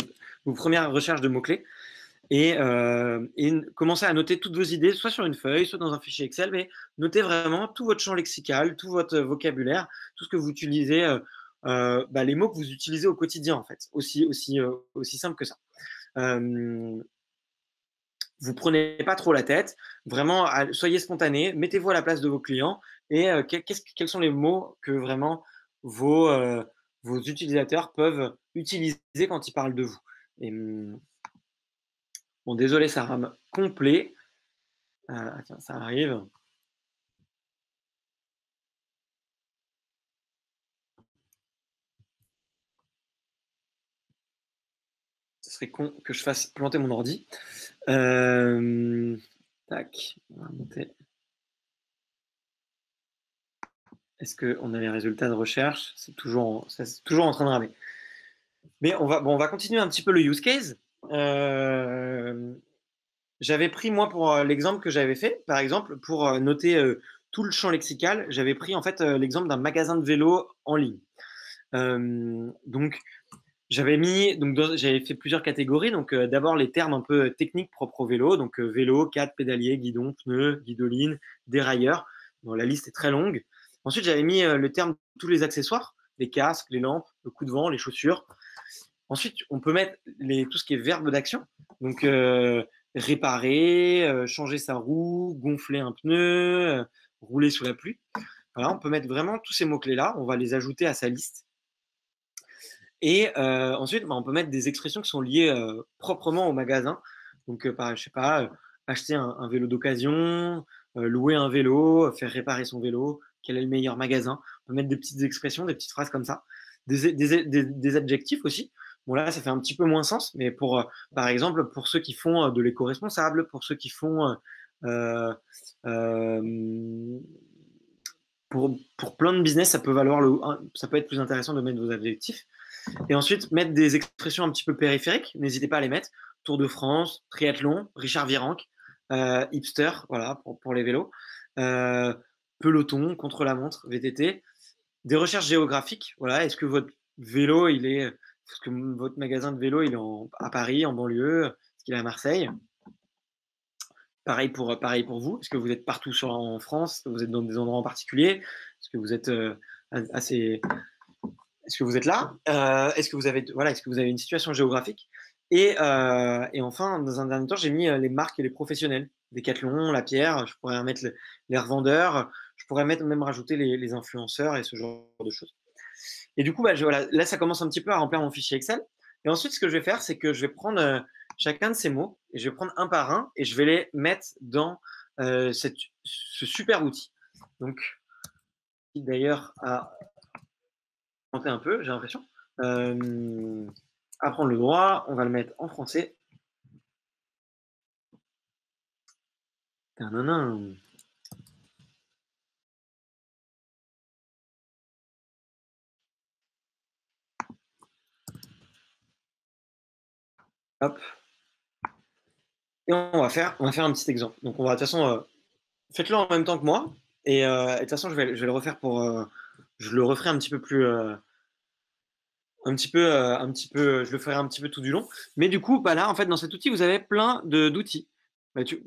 premières recherches de mots-clés et commencer à noter toutes vos idées, soit sur une feuille, soit dans un fichier Excel, mais notez vraiment tout votre champ lexical, tout votre vocabulaire, tout ce que vous utilisez, les mots que vous utilisez au quotidien en fait, aussi simple que ça. Vous prenez pas trop la tête, vraiment, soyez spontané, mettez-vous à la place de vos clients et quels sont les mots que vraiment vos, euh, vos utilisateurs peuvent utiliser quand ils parlent de vous. Et, bon, désolé, ça rame complet. Tiens, ça arrive. Ce serait con que je fasse planter mon ordi. Tac, on va monter. Est-ce qu'on a les résultats de recherche? C'est toujours en train de ramer. Mais on va continuer un petit peu le use case. J'avais pris, moi, pour l'exemple que j'avais fait, par exemple, pour noter tout le champ lexical, j'avais pris en fait l'exemple d'un magasin de vélo en ligne. Donc, j'avais fait plusieurs catégories. Donc, d'abord les termes un peu techniques propres au vélo. Donc, vélo, cadre, pédalier, guidon, pneus, guidoline, dérailleur. Bon, la liste est très longue. Ensuite, j'avais mis le terme tous les accessoires, les casques, les lampes, le coup de vent, les chaussures. Ensuite, on peut mettre tout ce qui est verbe d'action. Donc, réparer, changer sa roue, gonfler un pneu, rouler sous la pluie. Voilà, on peut mettre vraiment tous ces mots-clés-là. On va les ajouter à sa liste. Et ensuite, on peut mettre des expressions qui sont liées proprement au magasin. Donc, je sais pas, acheter un vélo d'occasion, louer un vélo, faire réparer son vélo, quel est le meilleur magasin. On peut mettre des petites expressions, des petites phrases comme ça. Des adjectifs aussi. Bon, là, ça fait un petit peu moins sens, mais par exemple, pour ceux qui font de l'éco-responsable, pour ceux qui font euh, pour plein de business, ça peut être plus intéressant de mettre vos adjectifs. Et ensuite, mettre des expressions un petit peu périphériques. N'hésitez pas à les mettre. Tour de France, triathlon, Richard Virenque, hipster, voilà, pour les vélos. Euh, Peloton, contre-la-montre, VTT. Des recherches géographiques. Voilà, est-ce que votre vélo, est-ce que votre magasin de vélo, il est à Paris, en banlieue? Est-ce qu'il est à Marseille? Pareil pour vous. Est-ce que vous êtes partout en France? Est-ce que vous êtes dans des endroits en particulier? Est-ce que vous êtes assez est-ce que vous êtes là? Est-ce que vous avez une situation géographique? Et enfin, dans un dernier temps, j'ai mis les marques et les professionnels. Decathlon, La Pierre, je pourrais mettre les revendeurs, je pourrais même rajouter les influenceurs et ce genre de choses. Et du coup, voilà, là, ça commence un petit peu à remplir mon fichier Excel. Et ensuite, ce que je vais faire, c'est que je vais prendre chacun de ces mots et je vais prendre un par un et je vais les mettre dans ce super outil. Donc, d'ailleurs, à un peu, j'ai l'impression. Apprendre le droit, on va le mettre en français. Tadadam. Hop. Et on va faire un petit exemple. Donc, on va, de toute façon, faites-le en même temps que moi. Et de toute façon, je vais le refaire je le referai un petit peu plus. Je le ferai un petit peu tout du long. Mais du coup, là, en fait, dans cet outil, vous avez plein d'outils.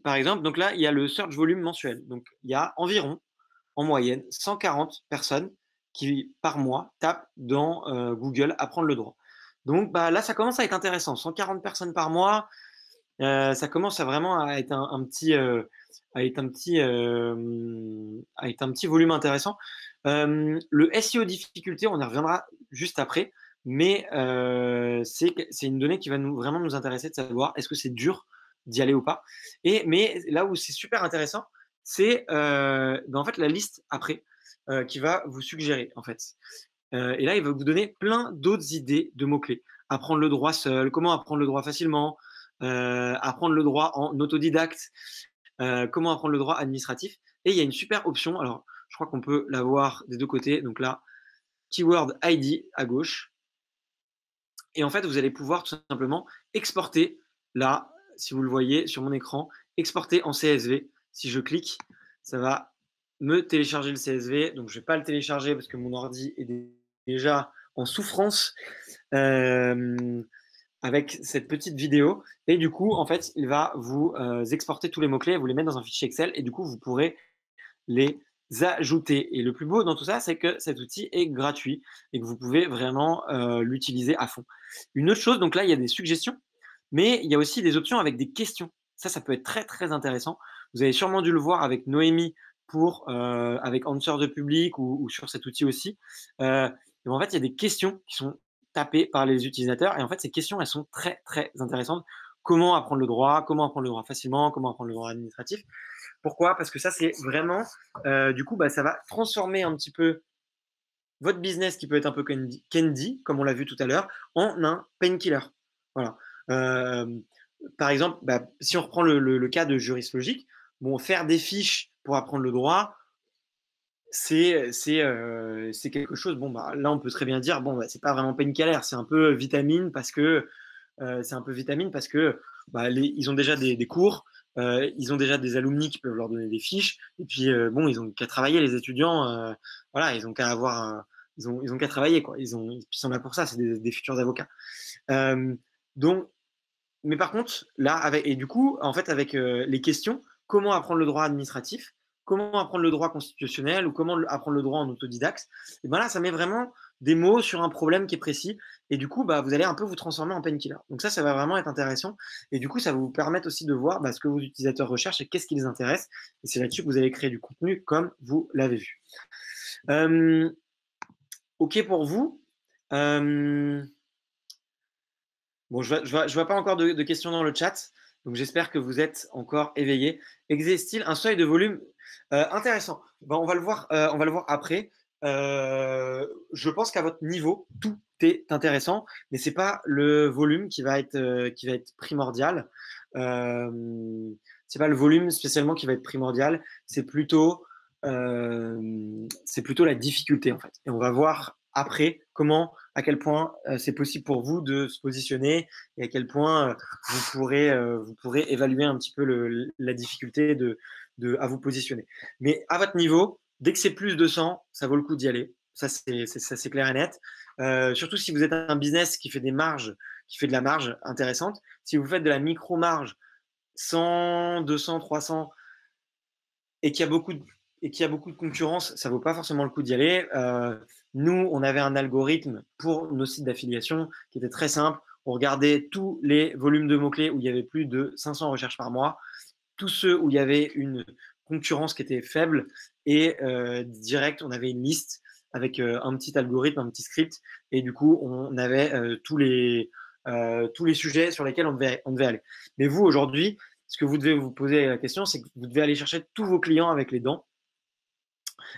Par exemple, donc là, il y a le search volume mensuel. Donc, il y a environ, en moyenne, 140 personnes qui, par mois, tapent dans Google apprendre le droit. Donc, là, ça commence à être intéressant. 140 personnes par mois, ça commence à vraiment à être à être un petit volume intéressant. Le SEO difficulté, on y reviendra juste après, mais c'est une donnée qui va vraiment nous intéresser de savoir est-ce que c'est dur d'y aller ou pas. Mais là où c'est super intéressant, c'est en fait la liste après qui va vous suggérer en fait. Et là, il va vous donner plein d'autres idées de mots-clés. Apprendre le droit seul, comment apprendre le droit facilement, apprendre le droit en autodidacte, comment apprendre le droit administratif. Et il y a une super option. Alors, je crois qu'on peut la voir des deux côtés. Donc là, Keyword ID à gauche. Et en fait, vous allez pouvoir tout simplement exporter, là, si vous le voyez sur mon écran, exporter en CSV. Si je clique, ça va me télécharger le CSV. Donc, je ne vais pas le télécharger parce que mon ordi est déjà en souffrance avec cette petite vidéo. Et du coup, en fait, il va vous exporter tous les mots-clés, vous les mettre dans un fichier Excel. Et du coup, vous pourrez les ajouter. Et le plus beau dans tout ça, c'est que cet outil est gratuit et que vous pouvez vraiment l'utiliser à fond. Une autre chose, donc là, il y a des suggestions, mais il y a aussi des options avec des questions. Ça peut être très, très intéressant. Vous avez sûrement dû le voir avec Noémie avec Answer de Public ou sur cet outil aussi. Et en fait, il y a des questions qui sont tapées par les utilisateurs. Et en fait, ces questions, elles sont très, très intéressantes. Comment apprendre le droit? Comment apprendre le droit facilement? Comment apprendre le droit administratif? Pourquoi? Parce que ça, c'est vraiment, du coup, ça va transformer un petit peu votre business qui peut être un peu candy, comme on l'a vu tout à l'heure, en un painkiller. Voilà. Par exemple, si on reprend le cas de juriste logique, bon, faire des fiches pour apprendre le droit, c'est quelque chose. Bon, là, on peut très bien dire, bon, c'est pas vraiment painkiller, c'est un peu vitamine parce que ils ont déjà des cours, ils ont déjà des alumni qui peuvent leur donner des fiches, et puis bon, ils ont qu'à travailler les étudiants, voilà, ils ont qu'à ils ont qu'à travailler quoi, ils sont là pour ça, c'est des futurs avocats. Euh, donc, mais par contre, là, et du coup, en fait, avec les questions, comment apprendre le droit administratif, comment apprendre le droit constitutionnel ou comment apprendre le droit en autodidacte, et ben là, ça met vraiment des mots sur un problème qui est précis. Et du coup, vous allez un peu vous transformer en painkiller. Donc ça va vraiment être intéressant. Et du coup, ça va vous permettre aussi de voir ce que vos utilisateurs recherchent et qu'est-ce qui les intéresse. Et c'est là-dessus que vous allez créer du contenu comme vous l'avez vu. OK pour vous. Bon, je vois pas encore de questions dans le chat, donc j'espère que vous êtes encore éveillés. Existe-t-il un seuil de volume intéressant? On va le voir, après. Je pense qu'à votre niveau, tout est intéressant, mais c'est pas le volume qui va être primordial. C'est pas le volume spécialement qui va être primordial, c'est plutôt la difficulté en fait. Et on va voir après à quel point c'est possible pour vous de se positionner et à quel point vous pourrez évaluer un petit peu la difficulté à vous positionner. Mais à votre niveau, dès que c'est plus de 100, ça vaut le coup d'y aller. Ça, c'est clair et net. Surtout si vous êtes un business qui fait des marges, qui fait de la marge intéressante. Si vous faites de la micro-marge, 100, 200, 300, et qu'il y a beaucoup de concurrence, ça vaut pas forcément le coup d'y aller. Nous, on avait un algorithme pour nos sites d'affiliation qui était très simple. On regardait tous les volumes de mots-clés où il y avait plus de 500 recherches par mois, tous ceux où il y avait une concurrence qui était faible, et direct, on avait une liste avec un petit algorithme, un petit script, et du coup, on avait tous les sujets sur lesquels on devait aller. Mais vous, aujourd'hui, ce que vous devez vous poser la question, c'est que vous devez aller chercher tous vos clients avec les dents.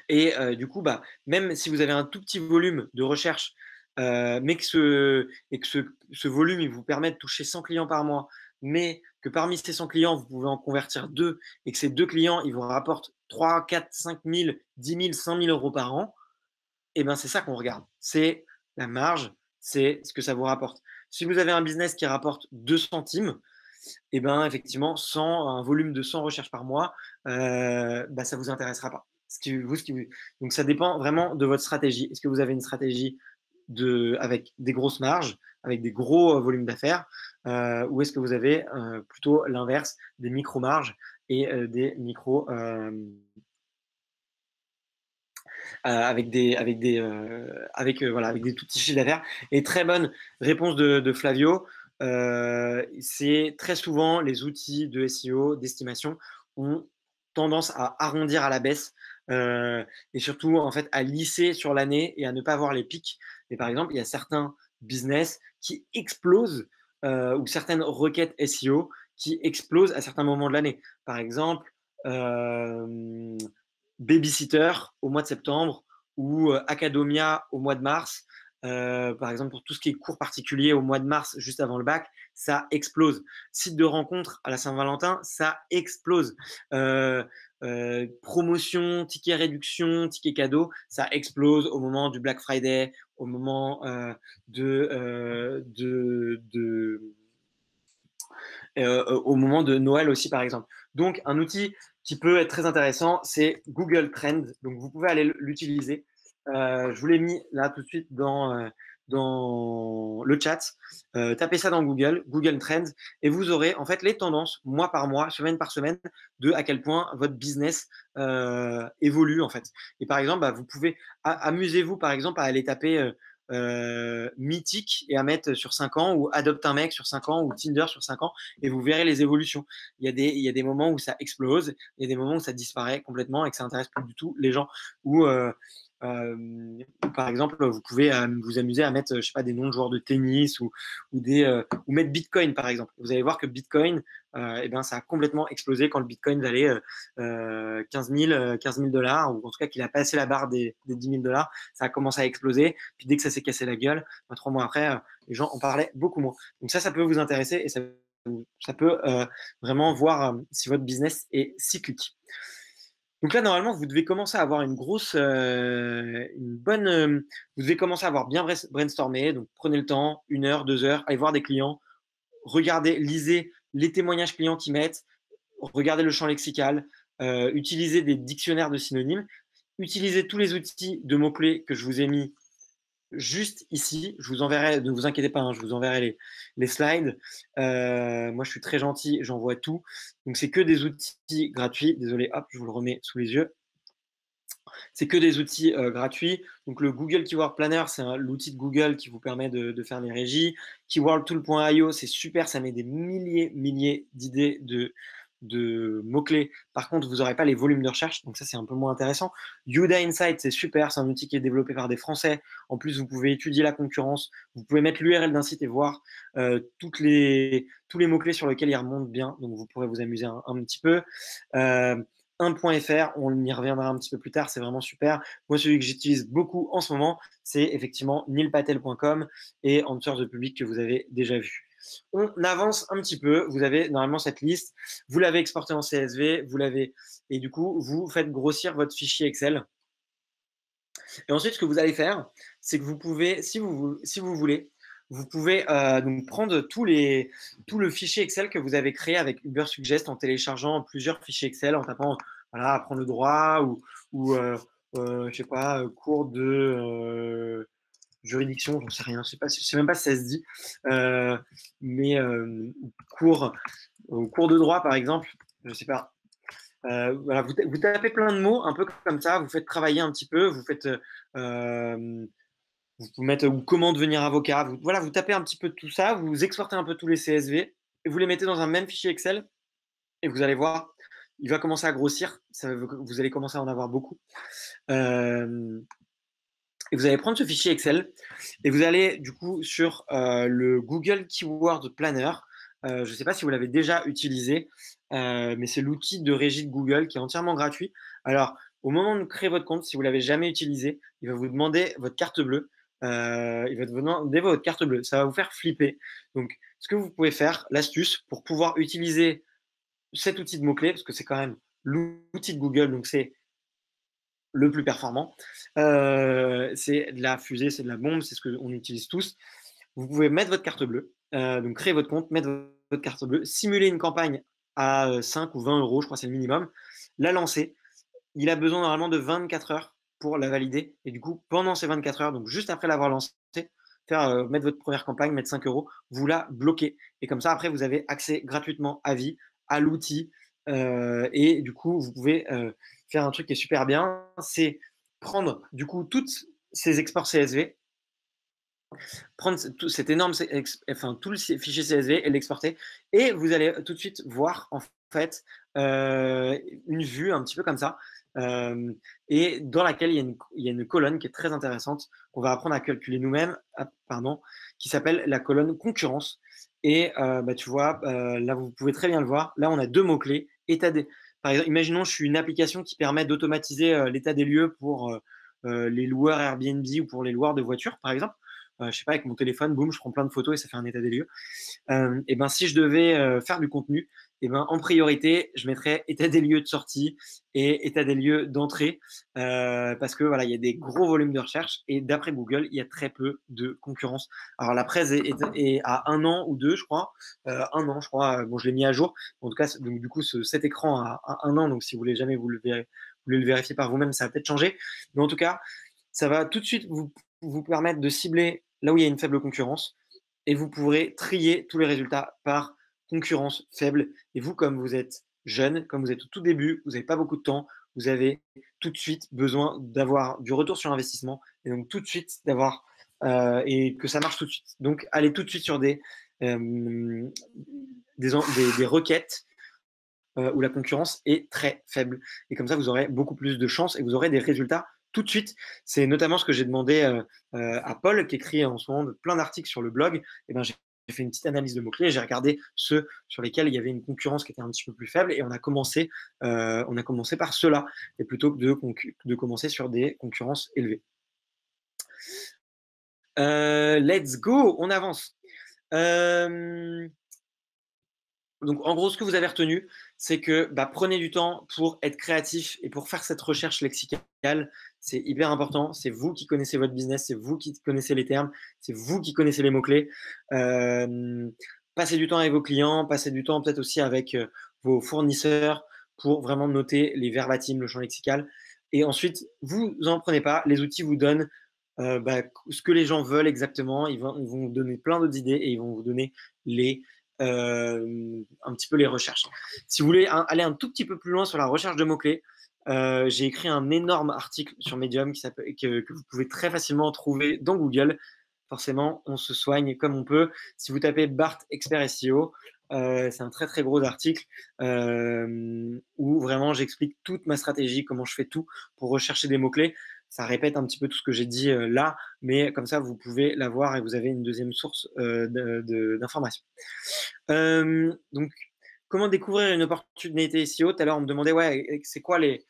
Et du coup, même si vous avez un tout petit volume de recherche, mais que ce volume il vous permet de toucher 100 clients par mois, mais que parmi ces 100 clients, vous pouvez en convertir 2 et que ces 2 clients, ils vous rapportent 3, 4, 5 000, 10 000, 100 000 euros par an, et ben c'est ça qu'on regarde. C'est la marge, c'est ce que ça vous rapporte. Si vous avez un business qui rapporte 2 centimes, et ben effectivement, un volume de 100 recherches par mois, ça vous intéressera pas. Donc ça dépend vraiment de votre stratégie. Est-ce que vous avez une stratégie avec des grosses marges, avec des gros volumes d'affaires, ou est-ce que vous avez plutôt l'inverse, des micro-marges et des micro avec des tout petits chiffres d'affaires. Et très bonne réponse de Flavio. C'est très souvent les outils de SEO, d'estimation, ont tendance à arrondir à la baisse et surtout en fait à lisser sur l'année et à ne pas voir les pics. Et par exemple, il y a certains business qui explosent ou certaines requêtes SEO qui explosent à certains moments de l'année. Par exemple, Babysitter au mois de septembre ou Academia au mois de mars. Par exemple, pour tout ce qui est cours particulier au mois de mars, juste avant le bac, ça explose. Site de rencontre à la Saint-Valentin, ça explose. promotion, ticket réduction, ticket cadeau, ça explose au moment du Black Friday, au moment au moment de Noël aussi, par exemple. Donc, un outil qui peut être très intéressant, c'est Google Trends. Donc, vous pouvez aller l'utiliser. Je vous l'ai mis là tout de suite dans le chat. Tapez ça dans Google, Google Trends, et vous aurez en fait les tendances mois par mois, semaine par semaine, de à quel point votre business évolue en fait. Et par exemple, bah, vous pouvez amusez-vous par exemple à aller taper mythique et à mettre sur 5 ans, ou adopte un mec sur 5 ans, ou Tinder sur 5 ans, et vous verrez les évolutions. Il y a des moments où ça explose, il y a des moments où ça disparaît complètement et que ça n'intéresse plus du tout les gens. Ou par exemple, vous pouvez vous amuser à mettre, je sais pas, des noms de joueurs de tennis, ou mettre Bitcoin par exemple. Vous allez voir que Bitcoin, eh ben, ça a complètement explosé quand le Bitcoin valait 15 000 dollars, ou en tout cas qu'il a passé la barre des 10 000 dollars. Ça a commencé à exploser. Puis dès que ça s'est cassé la gueule, 3 mois après, les gens en parlaient beaucoup moins. Donc ça peut vous intéresser, et ça peut vraiment voir si votre business est cyclique. Donc là, normalement, vous devez commencer à avoir une bonne, vous devez commencer à avoir bien brainstormé. Donc prenez le temps, 1 heure, 2 heures, allez voir des clients, regardez, lisez les témoignages clients qu'ils mettent, regardez le champ lexical, utilisez des dictionnaires de synonymes, utilisez tous les outils de mots-clés que je vous ai mis juste ici. Je vous enverrai, ne vous inquiétez pas, hein, je vous enverrai les slides. Moi, je suis très gentil, j'envoie tout. Donc, c'est que des outils gratuits. Désolé, hop, je vous le remets sous les yeux. C'est que des outils gratuits. Donc, le Google Keyword Planner, c'est l'outil de Google qui vous permet de faire les régies. Keywordtool.io, c'est super, ça met des milliers d'idées de mots-clés. Par contre, vous n'aurez pas les volumes de recherche, donc ça, c'est un peu moins intéressant. Yoda Insight, c'est super, c'est un outil qui est développé par des Français. En plus, vous pouvez étudier la concurrence, vous pouvez mettre l'URL d'un site et voir tous les mots-clés sur lesquels il remonte bien, donc vous pourrez vous amuser un petit peu. 1.fr, on y reviendra un petit peu plus tard, c'est vraiment super. Moi, celui que j'utilise beaucoup en ce moment, c'est effectivement nilpatel.com et Answer the Public que vous avez déjà vu. On avance un petit peu, vous avez normalement cette liste, vous l'avez exporté en CSV, et du coup, vous faites grossir votre fichier Excel. Et ensuite, ce que vous allez faire, c'est que vous pouvez, si vous voulez, vous pouvez donc prendre tout le fichier Excel que vous avez créé avec Ubersuggest en téléchargeant plusieurs fichiers Excel, en tapant, voilà, apprendre le droit, ou je sais pas, cours de juridiction, j'en sais rien, je sais même pas si ça se dit, mais cours de droit par exemple, je sais pas. Voilà, vous tapez plein de mots un peu comme ça, vous faites travailler un petit peu, vous pouvez mettre ou comment devenir avocat. Voilà, vous tapez un petit peu de tout ça, vous exportez un peu tous les CSV et vous les mettez dans un même fichier Excel, et vous allez voir, il va commencer à grossir. Vous allez commencer à en avoir beaucoup. Et vous allez prendre ce fichier Excel et vous allez du coup sur le Google Keyword Planner. Je ne sais pas si vous l'avez déjà utilisé, mais c'est l'outil de régie de Google qui est entièrement gratuit. Alors, au moment de créer votre compte, si vous ne l'avez jamais utilisé, il va vous demander votre carte bleue. Il va vous demander votre carte bleue. Ça va vous faire flipper. Donc, ce que vous pouvez faire, l'astuce pour pouvoir utiliser cet outil de mots-clés, parce que c'est quand même l'outil de Google, donc c'est le plus performant. C'est de la fusée, c'est de la bombe, c'est ce qu'on utilise tous. Vous pouvez mettre votre carte bleue, donc créer votre compte, mettre votre carte bleue, simuler une campagne à 5 ou 20 euros, je crois que c'est le minimum, la lancer. Il a besoin normalement de 24 heures pour la valider. Et du coup, pendant ces 24 heures, donc juste après l'avoir lancé, mettre votre première campagne, mettre 5 euros, vous la bloquez. Et comme ça, après, vous avez accès gratuitement à vie à l'outil. Et du coup, vous pouvez faire un truc qui est super bien, c'est prendre du coup toutes ces exports CSV, prendre cet énorme, enfin tout le fichier CSV et l'exporter, et vous allez tout de suite voir en fait une vue un petit peu comme ça, et dans laquelle il y a une colonne qui est très intéressante qu'on va apprendre à calculer nous-mêmes, qui s'appelle la colonne concurrence. Et bah, tu vois, là vous pouvez très bien le voir. Là, on a deux mots clés. Par exemple, imaginons je suis une application qui permet d'automatiser l'état des lieux pour les loueurs Airbnb ou pour les loueurs de voitures, par exemple. Je sais pas, avec mon téléphone, boum, je prends plein de photos et ça fait un état des lieux. Et ben si je devais faire du contenu, et ben, en priorité, je mettrais état des lieux de sortie et état des lieux d'entrée, parce que voilà, il y a des gros volumes de recherche et d'après Google, il y a très peu de concurrence. Alors la presse est à 1 an ou 2, je crois, 1 an, je crois. Bon, je l'ai mis à jour. En tout cas, donc du coup, cet écran a 1 an, donc si vous voulez jamais vous voulez le vérifier par vous-même, ça va peut-être changer. Mais en tout cas, ça va tout de suite vous permettre de cibler là où il y a une faible concurrence et vous pourrez trier tous les résultats par concurrence faible. Et vous, comme vous êtes jeune, comme vous êtes au tout début, vous n'avez pas beaucoup de temps, vous avez tout de suite besoin d'avoir du retour sur investissement et donc tout de suite d'avoir et que ça marche tout de suite. Donc, allez tout de suite sur euh, des requêtes où la concurrence est très faible. Et comme ça, vous aurez beaucoup plus de chances et vous aurez des résultats tout de suite. C'est notamment ce que j'ai demandé à Paul, qui écrit en ce moment plein d'articles sur le blog. Et ben, j'ai fait une petite analyse de mots-clés, j'ai regardé ceux sur lesquels il y avait une concurrence qui était un petit peu plus faible et on a commencé par ceux-là, et plutôt que de commencer sur des concurrences élevées. Let's go, on avance. Donc, en gros, ce que vous avez retenu, c'est que prenez du temps pour être créatif et pour faire cette recherche lexicale. C'est hyper important. C'est vous qui connaissez votre business, c'est vous qui connaissez les termes, c'est vous qui connaissez les mots-clés. Passez du temps avec vos clients, passez du temps peut-être aussi avec vos fournisseurs pour vraiment noter les verbatims, le champ lexical. Et ensuite, vous en prenez pas. Les outils vous donnent ce que les gens veulent exactement. Ils vont vous donner plein d'autres idées et ils vont vous donner un petit peu les recherches. Si vous voulez aller un tout petit peu plus loin sur la recherche de mots-clés, j'ai écrit un énorme article sur Medium que vous pouvez très facilement trouver dans Google. Forcément, on se soigne comme on peut. Si vous tapez Bart Expert SEO, c'est un très très gros article où vraiment j'explique toute ma stratégie, comment je fais tout pour rechercher des mots-clés. Ça répète un petit peu tout ce que j'ai dit là, mais comme ça, vous pouvez l'avoir et vous avez une deuxième source d'information. Donc, comment découvrir une opportunité SEO? Tout à l'heure, on me demandait, ouais, c'est quoi les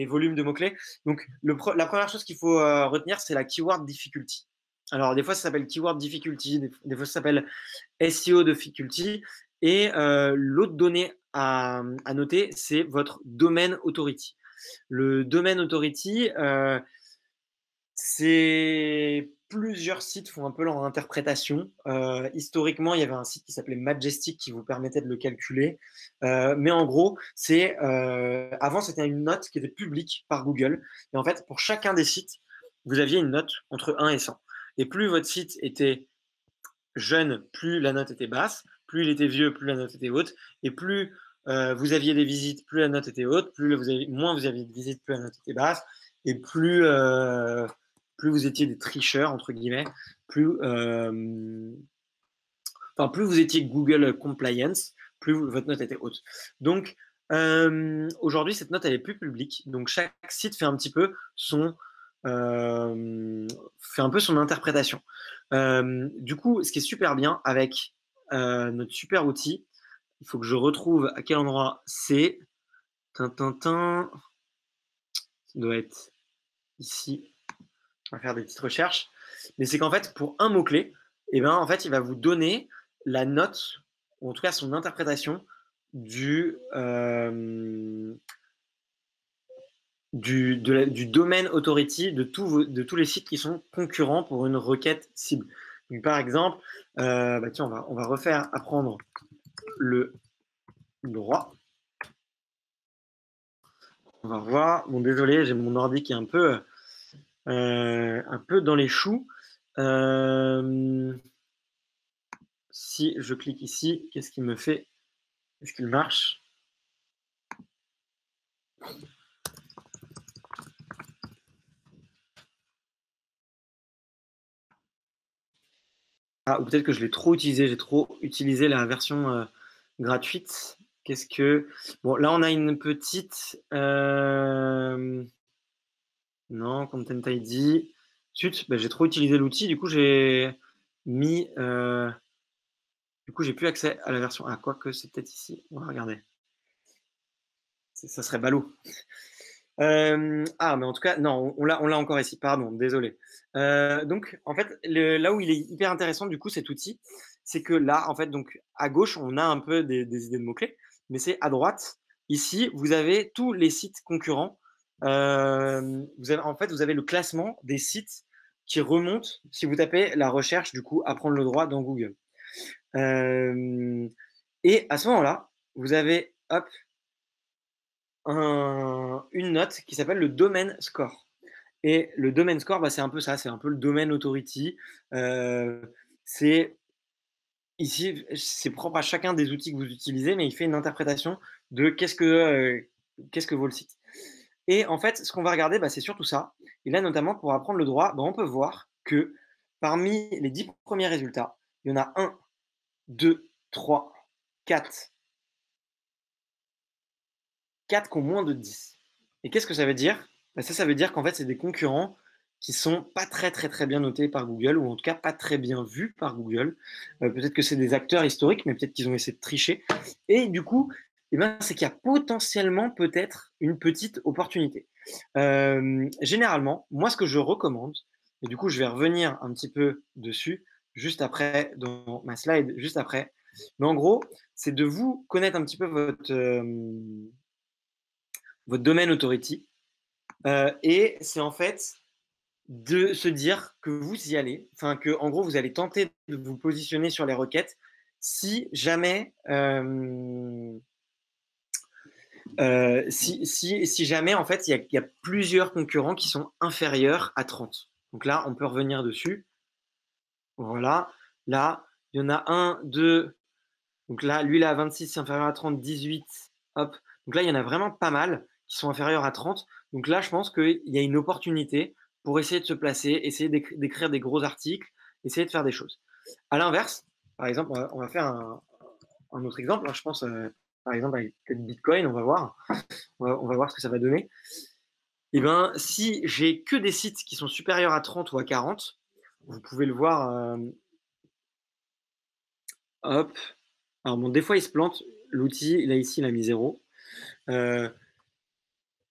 volumes de mots-clés? Donc, la première chose qu'il faut retenir, c'est la keyword difficulty. Alors, des fois, ça s'appelle keyword difficulty, des fois, ça s'appelle SEO difficulty. Et l'autre donnée à noter, c'est votre domaine authority. Le domaine authority, c'est plusieurs sites font un peu leur interprétation. Historiquement, il y avait un site qui s'appelait Majestic qui vous permettait de le calculer. Mais en gros, avant, c'était une note qui était publique par Google. Et en fait, pour chacun des sites, vous aviez une note entre 1 et 100. Et plus votre site était jeune, plus la note était basse. Plus il était vieux, plus la note était haute. Et plus vous aviez des visites, plus la note était haute. Moins vous aviez de visites, plus la note était basse. Et plus vous étiez des tricheurs, entre guillemets, plus vous étiez Google Compliance, plus votre note était haute. Donc, aujourd'hui, cette note, elle est plus publique. Donc, chaque site fait un petit peu son interprétation. Du coup, ce qui est super bien avec notre super outil, il faut que je retrouve à quel endroit c'est. Ça doit être ici. On va faire des petites recherches. Mais c'est qu'en fait, pour un mot-clé, eh ben, en fait, il va vous donner la note, ou en tout cas son interprétation du domaine authority de tous les sites qui sont concurrents pour une requête cible. Donc, par exemple, tiens, on va refaire apprendre le droit. On va voir. Bon, désolé, j'ai mon ordi qui est un peu dans les choux. Si je clique ici, qu'est-ce qu'il me fait? Est-ce qu'il marche? Ah, ou peut-être que je l'ai trop utilisé, j'ai trop utilisé la version gratuite. Qu'est-ce que... Bon, là, on a une petite... Non, Content ID. Zut, j'ai trop utilisé l'outil, du coup, j'ai mis... Du coup, j'ai plus accès à la version... Ah, quoique, c'est peut-être ici. On va regarder. Ça serait ballot. Mais en tout cas, non, on l'a encore ici. Pardon, désolé. Donc, en fait, là où il est hyper intéressant, du coup, cet outil, c'est que là, en fait, donc, à gauche, on a un peu des idées de mots-clés. mais c'est à droite. Ici, vous avez tous les sites concurrents. Vous avez le classement des sites qui remontent si vous tapez la recherche, du coup, apprendre le droit dans Google. Et à ce moment-là, vous avez hop, une note qui s'appelle le domain score. Et le domain score, bah, c'est un peu ça, c'est un peu le domaine authority. C'est ici, c'est propre à chacun des outils que vous utilisez, mais il fait une interprétation de qu'est-ce que vaut le site. Et en fait, ce qu'on va regarder, bah, c'est surtout ça. Et là, notamment, pour apprendre le droit, bah, on peut voir que parmi les 10 premiers résultats, il y en a un, 2, 3, 4. 4 qui ont moins de 10. Et qu'est-ce que ça veut dire? Bah, ça veut dire qu'en fait, c'est des concurrents qui sont pas très très très bien notés par Google, ou en tout cas pas très bien vus par Google. Peut-être que c'est des acteurs historiques, mais peut-être qu'ils ont essayé de tricher. Et du coup, eh ben, c'est qu'il y a potentiellement peut-être une petite opportunité. Généralement, moi, ce que je recommande, et du coup, je vais revenir un petit peu dessus juste après, dans ma slide, juste après. Mais en gros, c'est de vous connaître un petit peu votre domaine authority. Et c'est en fait de se dire que vous y allez, enfin que en gros vous allez tenter de vous positionner sur les requêtes si jamais si jamais en fait il y a plusieurs concurrents qui sont inférieurs à 30. Donc là on peut revenir dessus. Voilà, là il y en a un, deux, donc là lui là 26 c'est inférieur à 30, 18, hop. Donc là il y en a vraiment pas mal qui sont inférieurs à 30. Donc là je pense qu'il y a une opportunité pour essayer de se placer, essayer d'écrire des gros articles, essayer de faire des choses. À l'inverse, par exemple, on va faire un autre exemple. Je pense, par exemple, avec Bitcoin, on va voir. On va voir ce que ça va donner. Et ben, si j'ai que des sites qui sont supérieurs à 30 ou à 40, vous pouvez le voir. Hop. Alors bon, des fois, il se plante. L'outil, là, ici, il a mis 0.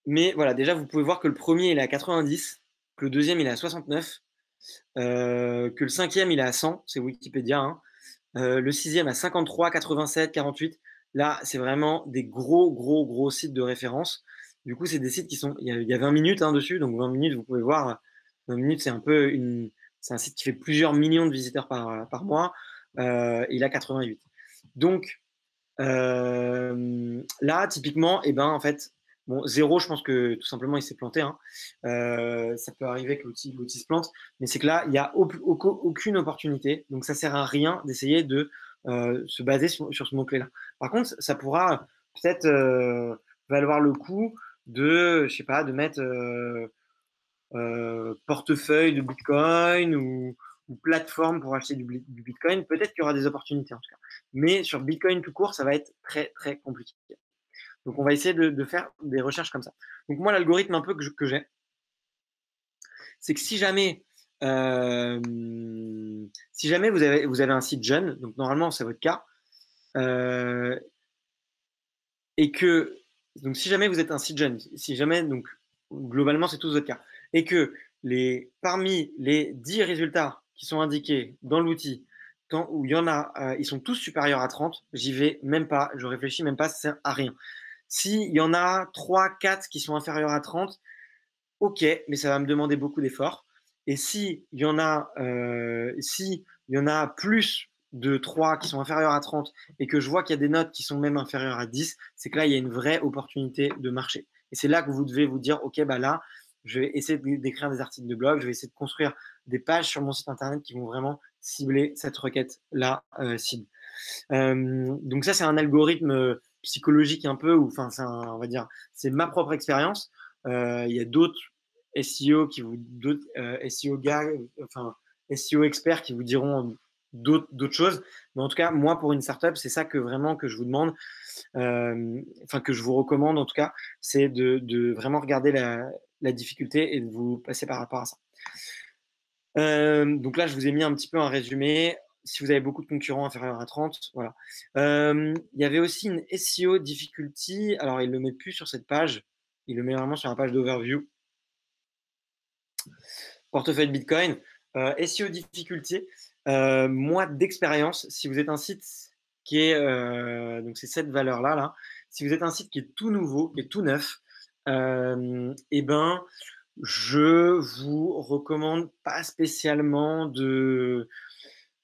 Mais voilà, déjà, vous pouvez voir que le premier, il est à 90, que le deuxième, il est à 69, que le cinquième, il est à 100, c'est Wikipédia, hein. Le sixième à 53, 87, 48. Là, c'est vraiment des gros, gros, gros sites de référence. Du coup, c'est des sites qui sont. Il y a 20 minutes hein, dessus, donc 20 minutes, vous pouvez voir. 20 minutes, c'est un site qui fait plusieurs millions de visiteurs par mois. Il a 88. Donc, là, typiquement, eh ben, en fait, bon, 0, je pense que tout simplement, il s'est planté, hein. Ça peut arriver que l'outil se plante, mais c'est que là, il n'y a aucune opportunité. Donc, ça sert à rien d'essayer de se baser sur ce mot-clé-là. Par contre, ça pourra peut-être valoir le coup de, je sais pas, de mettre portefeuille de Bitcoin ou plateforme pour acheter du Bitcoin. Peut-être qu'il y aura des opportunités en tout cas. Mais sur Bitcoin tout court, ça va être très très compliqué. Donc on va essayer de faire des recherches comme ça. Donc moi, l'algorithme un peu que j'ai, c'est que si jamais vous avez un site jeune, donc normalement c'est votre cas, euh, et que donc si jamais vous êtes un site jeune, si jamais donc globalement c'est tous votre cas, et que parmi les 10 résultats qui sont indiqués dans l'outil, où il y en a, ils sont tous supérieurs à 30, j'y vais même pas, je réfléchis même pas, ça sert à rien. S'il y en a 3, 4 qui sont inférieurs à 30, ok, mais ça va me demander beaucoup d'efforts. Et si il y en a plus de 3 qui sont inférieurs à 30 et que je vois qu'il y a des notes qui sont même inférieures à 10, c'est que là, il y a une vraie opportunité de marché. Et c'est là que vous devez vous dire, ok, bah là, je vais essayer d'écrire des articles de blog, je vais essayer de construire des pages sur mon site internet qui vont vraiment cibler cette requête-là cible. Donc ça, c'est un algorithme psychologique un peu, ou enfin, on va dire, c'est ma propre expérience. Il y a d'autres d'autres SEO gars, enfin SEO experts qui vous diront d'autres choses. Mais en tout cas, moi, pour une startup, c'est ça que vraiment que je vous demande, enfin que je vous recommande en tout cas, c'est de vraiment regarder la difficulté et de vous passer par rapport à ça. Donc là, je vous ai mis un petit peu un résumé. Si vous avez beaucoup de concurrents inférieurs à 30, voilà. Il y avait aussi une SEO difficulty. Alors, il ne le met plus sur cette page. Il le met vraiment sur la page d'overview. Portefeuille Bitcoin. SEO difficulty. Moi, d'expérience, si vous êtes un site qui est, donc c'est cette valeur-là, là. Si vous êtes un site qui est tout nouveau, qui est tout neuf, et ben, je vous recommande pas spécialement de,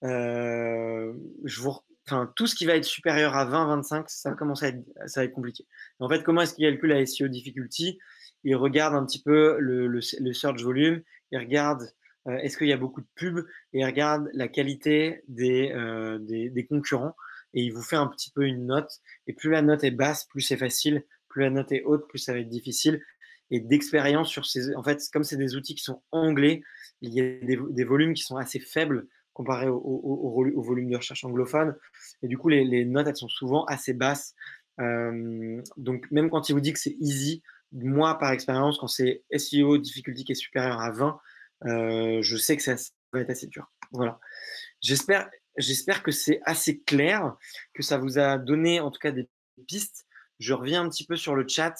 je vous enfin, tout ce qui va être supérieur à 20-25, ça va être compliqué. En fait, comment est-ce qu'il calcule la SEO difficulty? Il regarde un petit peu le search volume, il regarde est-ce qu'il y a beaucoup de pubs, et il regarde la qualité des concurrents, et il vous fait un petit peu une note. Et plus la note est basse, plus c'est facile, plus la note est haute, plus ça va être difficile. Et d'expérience sur ces, en fait, comme c'est des outils qui sont anglais, il y a des volumes qui sont assez faibles comparé au volume de recherche anglophone. Et du coup, les notes, elles sont souvent assez basses. Donc, même quand il vous dit que c'est easy, moi, par expérience, quand c'est SEO difficulty qui est supérieur à 20, je sais que ça va être assez dur. Voilà. J'espère que c'est assez clair, que ça vous a donné en tout cas des pistes. Je reviens un petit peu sur le chat.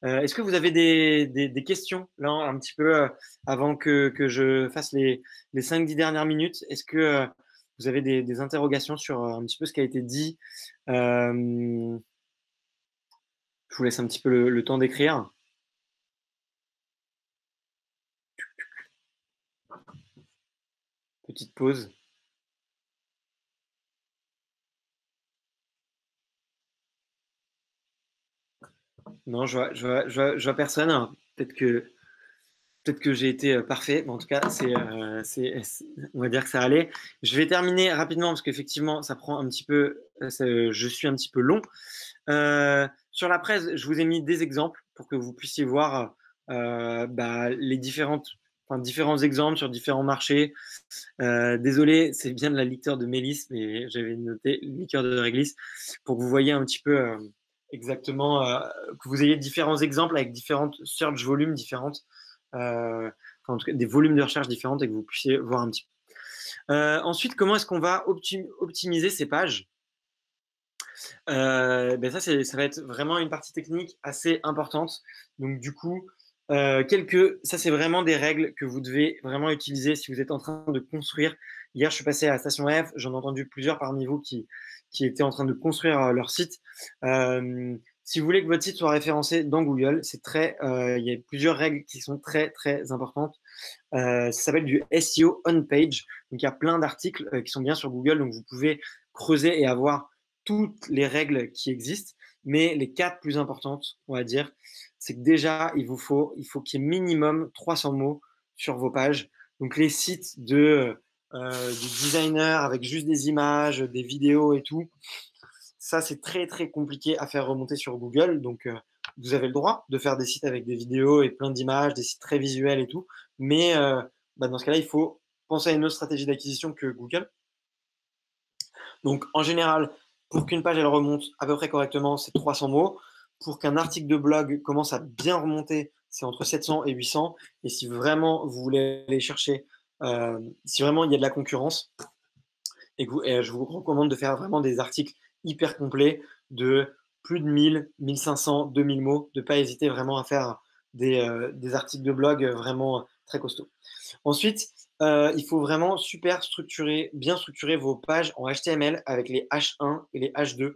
Est-ce que vous avez des questions là, un petit peu avant que je fasse les 5-10 dernières minutes? Est-ce que vous avez des interrogations sur un petit peu ce qui a été dit? Je vous laisse un petit peu le temps d'écrire. Petite pause. Non, je vois personne. Alors, peut-être que j'ai été parfait, mais en tout cas, on va dire que ça allait. Je vais terminer rapidement parce qu'effectivement, ça prend un petit peu, je suis un petit peu long. Sur la presse, je vous ai mis des exemples pour que vous puissiez voir les différents exemples sur différents marchés. Désolé, c'est bien de la liqueur de Mélis, mais j'avais noté liqueur de réglisse pour que vous voyez un petit peu exactement, que vous ayez différents exemples avec différentes search volumes différentes, en tout cas des volumes de recherche différentes, et que vous puissiez voir un petit peu. Ensuite, comment est-ce qu'on va optimiser ces pages? Ça va être vraiment une partie technique assez importante. Donc du coup, ça c'est vraiment des règles que vous devez vraiment utiliser si vous êtes en train de construire. Hier, je suis passé à Station F, j'en ai entendu plusieurs parmi vous qui étaient en train de construire leur site. Si vous voulez que votre site soit référencé dans Google, il y a plusieurs règles qui sont très très importantes. Ça s'appelle du SEO on page. Donc il y a plein d'articles qui sont bien sur Google, donc vous pouvez creuser et avoir toutes les règles qui existent. Mais les quatre plus importantes, on va dire, c'est que déjà il faut qu'il y ait minimum 300 mots sur vos pages. Donc les sites du designer avec juste des images, des vidéos et tout, ça c'est très très compliqué à faire remonter sur Google. Donc vous avez le droit de faire des sites avec des vidéos et plein d'images, des sites très visuels et tout. Mais dans ce cas-là, il faut penser à une autre stratégie d'acquisition que Google. Donc en général, pour qu'une page elle remonte à peu près correctement, c'est 300 mots. Pour qu'un article de blog commence à bien remonter, c'est entre 700 et 800. Et si vraiment vous voulez aller chercher, si vraiment il y a de la concurrence, et je vous recommande de faire vraiment des articles hyper complets de plus de 1000, 1500, 2000 mots, de ne pas hésiter vraiment à faire des articles de blog vraiment très costauds. Ensuite, il faut vraiment bien structurer vos pages en HTML avec les H1 et les H2.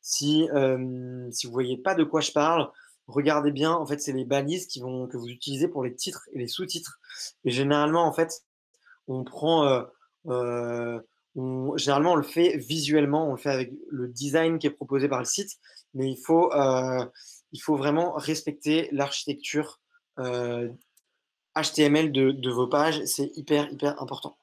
Si vous ne voyez pas de quoi je parle, regardez bien. En fait, c'est les balises que vous utilisez pour les titres et les sous-titres. Et généralement, en fait, on prend, généralement, on le fait visuellement, on le fait avec le design qui est proposé par le site, mais il faut vraiment respecter l'architecture HTML de vos pages, c'est hyper, hyper important.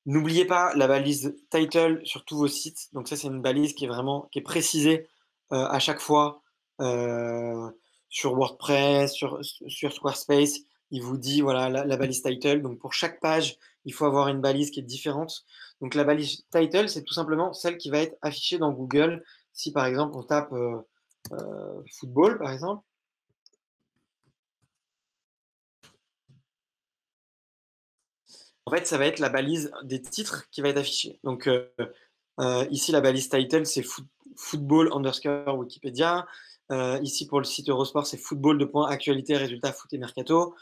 N'oubliez pas la balise title sur tous vos sites. Donc ça, c'est une balise qui est précisée à chaque fois sur WordPress, sur Squarespace. Il vous dit voilà la balise title. Donc pour chaque page, il faut avoir une balise qui est différente. Donc la balise title, c'est tout simplement celle qui va être affichée dans Google. Si par exemple on tape football, par exemple. En fait, ça va être la balise des titres qui va être affichée. Donc ici, la balise title, c'est football underscore Wikipédia. Ici, pour le site Eurosport, c'est football de points actualité, résultats, foot et mercato.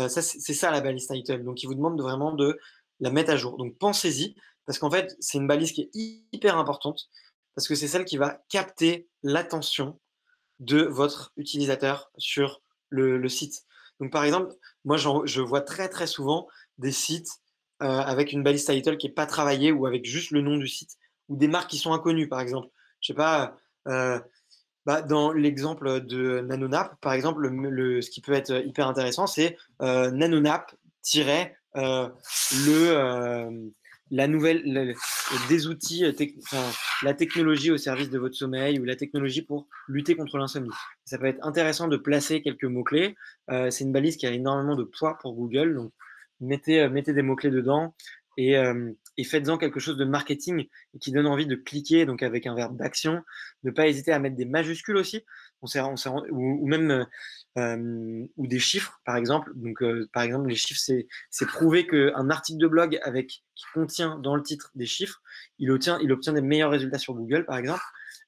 C'est ça la balise title. Donc, il vous demande vraiment de la mettre à jour. Donc pensez-y, parce qu'en fait, c'est une balise qui est hyper importante, parce que c'est celle qui va capter l'attention de votre utilisateur sur le site. Donc par exemple, moi je vois très très souvent des sites avec une balise title qui n'est pas travaillée ou avec juste le nom du site, ou des marques qui sont inconnues par exemple. Je sais pas, bah, dans l'exemple de NanoNap, par exemple, ce qui peut être hyper intéressant, c'est NanoNap le, euh, la nouvelle, des outils, enfin, la technologie au service de votre sommeil ou la technologie pour lutter contre l'insomnie. Ça peut être intéressant de placer quelques mots-clés. C'est une balise qui a énormément de poids pour Google, donc mettez des mots-clés dedans et faites-en quelque chose de marketing et qui donne envie de cliquer, donc avec un verbe d'action. Ne pas hésiter à mettre des majuscules aussi, ou même ou des chiffres, par exemple. Donc, par exemple, les chiffres, c'est prouvé qu'un article de blog qui contient dans le titre des chiffres, il obtient des meilleurs résultats sur Google, par exemple.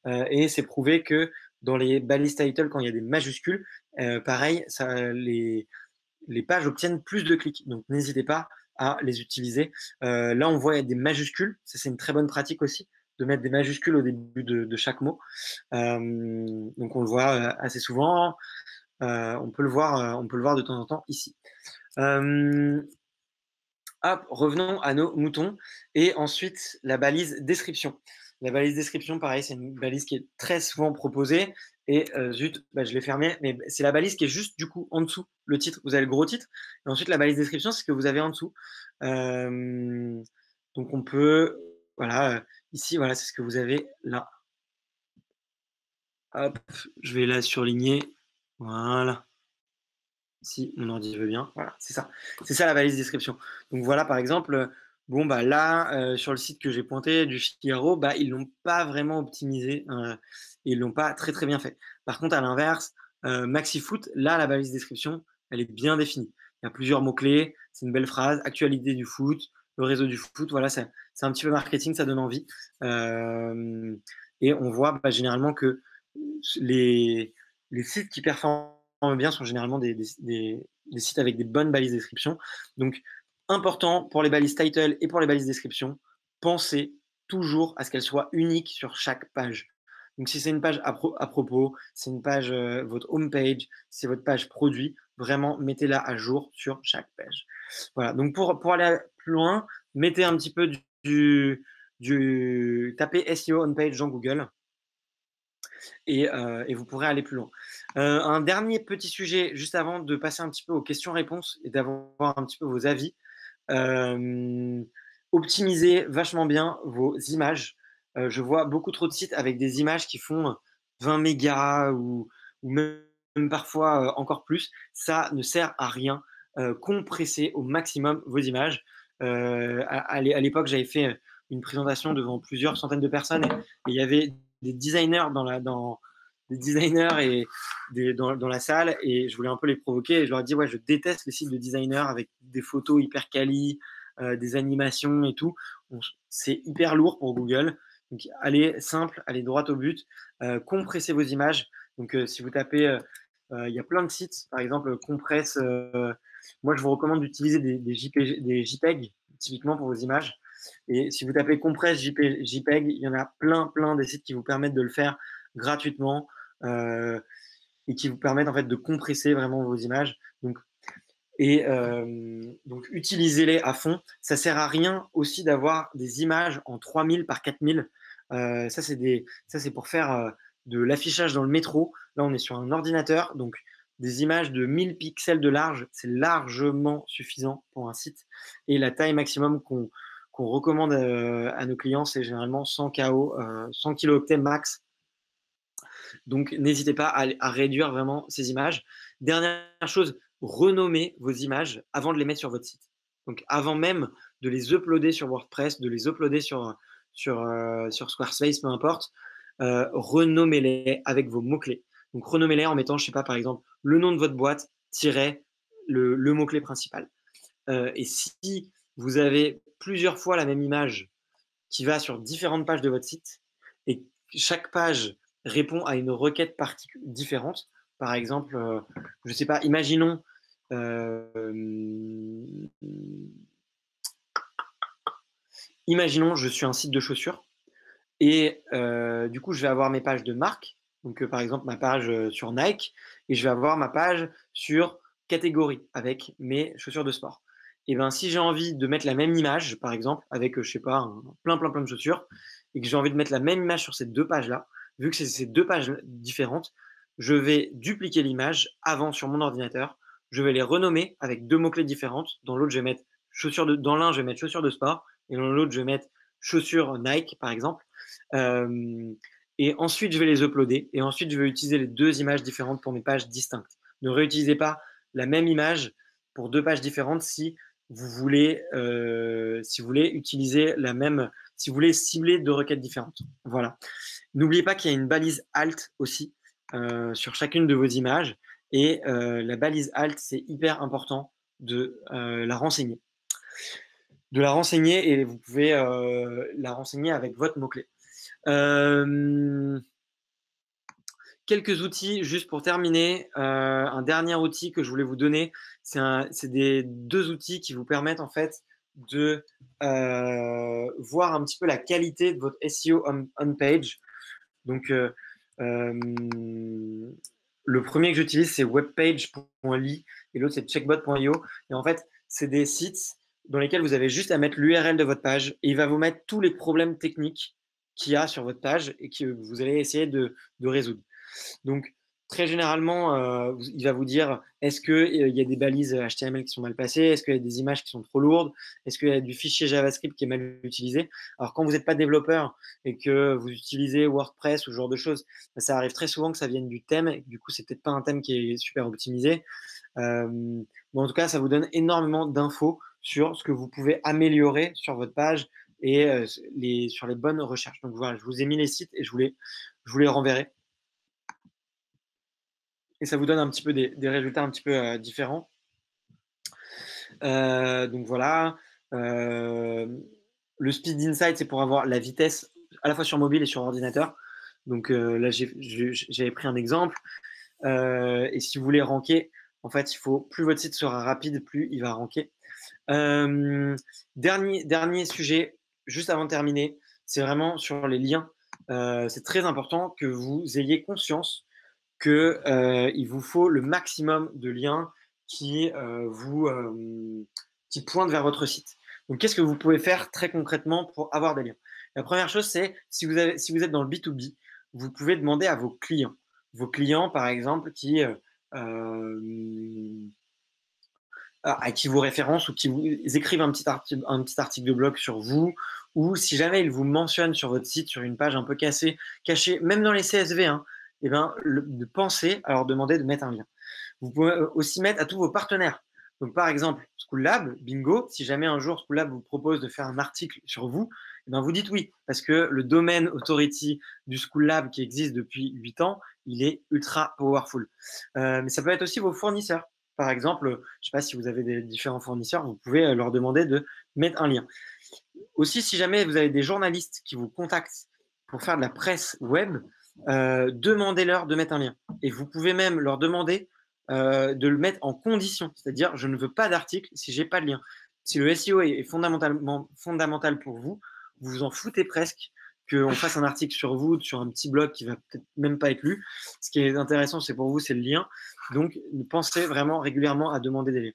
Et c'est prouvé que dans les balises title, quand il y a des majuscules, pareil, les pages obtiennent plus de clics. Donc, n'hésitez pas à les utiliser. Là, on voit des majuscules. Ça, c'est une très bonne pratique aussi, de mettre des majuscules au début de chaque mot. Donc, on le voit assez souvent. On peut le voir de temps en temps ici. Hop, revenons à nos moutons. Et ensuite, la balise description. La balise description, pareil, c'est une balise qui est très souvent proposée. Et zut, bah, je l'ai fermée, mais c'est la balise qui est juste du coup en dessous, le titre. Vous avez le gros titre. Et ensuite, la balise description, c'est ce que vous avez en dessous. Donc on peut, voilà, ici, voilà, c'est ce que vous avez là. Hop, je vais la surligner. Voilà. Si mon ordi veut bien. Voilà, c'est ça. C'est ça la balise description. Donc voilà, par exemple, bon bah là, sur le site que j'ai pointé du Figaro, bah ils l'ont pas vraiment optimisé et ils l'ont pas très très bien fait. Par contre, à l'inverse, MaxiFoot, là, la balise description, elle est bien définie. Il y a plusieurs mots-clés, c'est une belle phrase, actualité du foot, le réseau du foot, voilà, c'est un petit peu marketing, ça donne envie. Et on voit bah, généralement que les, les sites qui performent bien sont généralement des sites avec des bonnes balises description. Donc, important pour les balises title et pour les balises description, pensez toujours à ce qu'elles soient uniques sur chaque page. Donc, si c'est une page à propos, c'est une page, votre home page, c'est votre page produit, vraiment mettez-la à jour sur chaque page. Voilà. Donc, pour aller plus loin, mettez un petit peu tapez SEO on page dans Google et vous pourrez aller plus loin. Un dernier petit sujet, juste avant de passer un petit peu aux questions-réponses et d'avoir un petit peu vos avis. Euh, Optimisez vachement bien vos images. Je vois beaucoup trop de sites avec des images qui font 20 mégas ou même parfois encore plus. Ça ne sert à rien. Compressez au maximum vos images. À l'époque, j'avais fait une présentation devant plusieurs centaines de personnes et il y avait des designers des designers dans la salle et je voulais un peu les provoquer et je leur ai dit ouais je déteste les sites de designers avec des photos hyper quali, des animations et tout. C'est hyper lourd pour Google. Donc allez simple, allez droit au but, compressez vos images. Donc si vous tapez, il y a plein de sites, par exemple Compresse. Moi je vous recommande d'utiliser des JPEG typiquement pour vos images. Et si vous tapez Compresse JPEG, il y en a plein des sites qui vous permettent de le faire gratuitement et qui vous permettent en fait de compresser vraiment vos images. Donc utilisez-les à fond. Ça sert à rien aussi d'avoir des images en 3000 par 4000. Ça c'est pour faire de l'affichage dans le métro. Là on est sur un ordinateur, donc des images de 1000 pixels de large, c'est largement suffisant pour un site. Et la taille maximum qu'on recommande à nos clients, c'est généralement 100 KO, 100 kilooctets max. Donc, n'hésitez pas à réduire vraiment ces images. Dernière chose, renommez vos images avant de les mettre sur votre site. Donc, avant même de les uploader sur WordPress, de les uploader sur Squarespace, peu importe, renommez-les avec vos mots-clés. Donc, renommez-les en mettant, je sais pas, par exemple, le nom de votre boîte, tiret le mot-clé principal. Et si vous avez plusieurs fois la même image qui va sur différentes pages de votre site et chaque page répond à une requête différente. Par exemple, je ne sais pas, imaginons, Imaginons, je suis un site de chaussures et du coup, je vais avoir mes pages de marque, donc par exemple ma page, sur Nike et je vais avoir ma page sur catégorie avec mes chaussures de sport. Et ben, si j'ai envie de mettre la même image, par exemple, avec, je sais pas, plein de chaussures et que j'ai envie de mettre la même image sur ces 2 pages-là, vu que c'est ces 2 pages différentes, je vais dupliquer l'image avant sur mon ordinateur. Je vais les renommer avec 2 mots-clés différentes. Dans l'autre, je vais mettre dans l'un, je vais mettre chaussures de sport et dans l'autre, je vais mettre chaussures Nike, par exemple. Euh, et ensuite, je vais les uploader. Et ensuite, je vais utiliser les 2 images différentes pour mes pages distinctes. Ne réutilisez pas la même image pour 2 pages différentes si vous voulez utiliser la même, si vous voulez cibler 2 requêtes différentes. Voilà. N'oubliez pas qu'il y a une balise alt aussi sur chacune de vos images. Et la balise alt, c'est hyper important de la renseigner. Et vous pouvez la renseigner avec votre mot-clé. Quelques outils, juste pour terminer. Un dernier outil que je voulais vous donner, c'est des 2 outils qui vous permettent en fait de voir un petit peu la qualité de votre SEO on-page. Donc, le premier que j'utilise, c'est webpage.ly et l'autre, c'est checkbot.io. Et en fait, c'est des sites dans lesquels vous avez juste à mettre l'URL de votre page et il va vous mettre tous les problèmes techniques qu'il y a sur votre page et que vous allez essayer de résoudre. Donc, très généralement, il va vous dire est-ce qu'il y a des balises HTML qui sont mal passées? Est-ce qu'il y a des images qui sont trop lourdes? Est-ce qu'il y a du fichier JavaScript qui est mal utilisé? Alors, quand vous n'êtes pas développeur et que vous utilisez WordPress ou ce genre de choses, ça arrive très souvent que ça vienne du thème. Et du coup, c'est peut-être pas un thème qui est super optimisé. Mais en tout cas, ça vous donne énormément d'infos sur ce que vous pouvez améliorer sur votre page et sur les bonnes recherches. Donc voilà, je vous ai mis les sites et je vous les renverrai. Et ça vous donne un petit peu des résultats un petit peu différents. Donc voilà. Le Speed Insight, c'est pour avoir la vitesse à la fois sur mobile et sur ordinateur. Donc là, j'avais pris un exemple. Et si vous voulez ranker, en fait, plus votre site sera rapide, plus il va ranker. Dernier sujet, juste avant de terminer, c'est vraiment sur les liens. C'est très important que vous ayez conscience qu'il vous faut le maximum de liens qui qui pointent vers votre site. Donc, qu'est-ce que vous pouvez faire très concrètement pour avoir des liens? La première chose, c'est si vous êtes dans le B2B, vous pouvez demander à vos clients, par exemple, à qui vous référencent ou qui vous écrivent un petit article de blog sur vous, ou si jamais ils vous mentionnent sur votre site, sur une page un peu cachée, même dans les CSV, hein, eh ben, de penser à leur demander de mettre un lien. Vous pouvez aussi mettre à tous vos partenaires. Donc, par exemple, Schoolab, bingo, si jamais un jour Schoolab vous propose de faire un article sur vous, eh ben, vous dites oui, parce que le domaine authority du Schoolab qui existe depuis 8 ans, il est ultra powerful. Mais ça peut être aussi vos fournisseurs. Par exemple, je ne sais pas si vous avez des différents fournisseurs, vous pouvez leur demander de mettre un lien. Aussi, si jamais vous avez des journalistes qui vous contactent pour faire de la presse web, demandez-leur de mettre un lien. Et vous pouvez même leur demander de le mettre en condition, c'est-à-dire je ne veux pas d'article si j'ai pas de lien. Si le SEO est fondamental pour vous, vous vous en foutez presque qu'on fasse un article sur vous, sur un petit blog qui va peut-être même pas être lu. Ce qui est intéressant, c'est pour vous, c'est le lien. Donc, pensez vraiment régulièrement à demander des liens.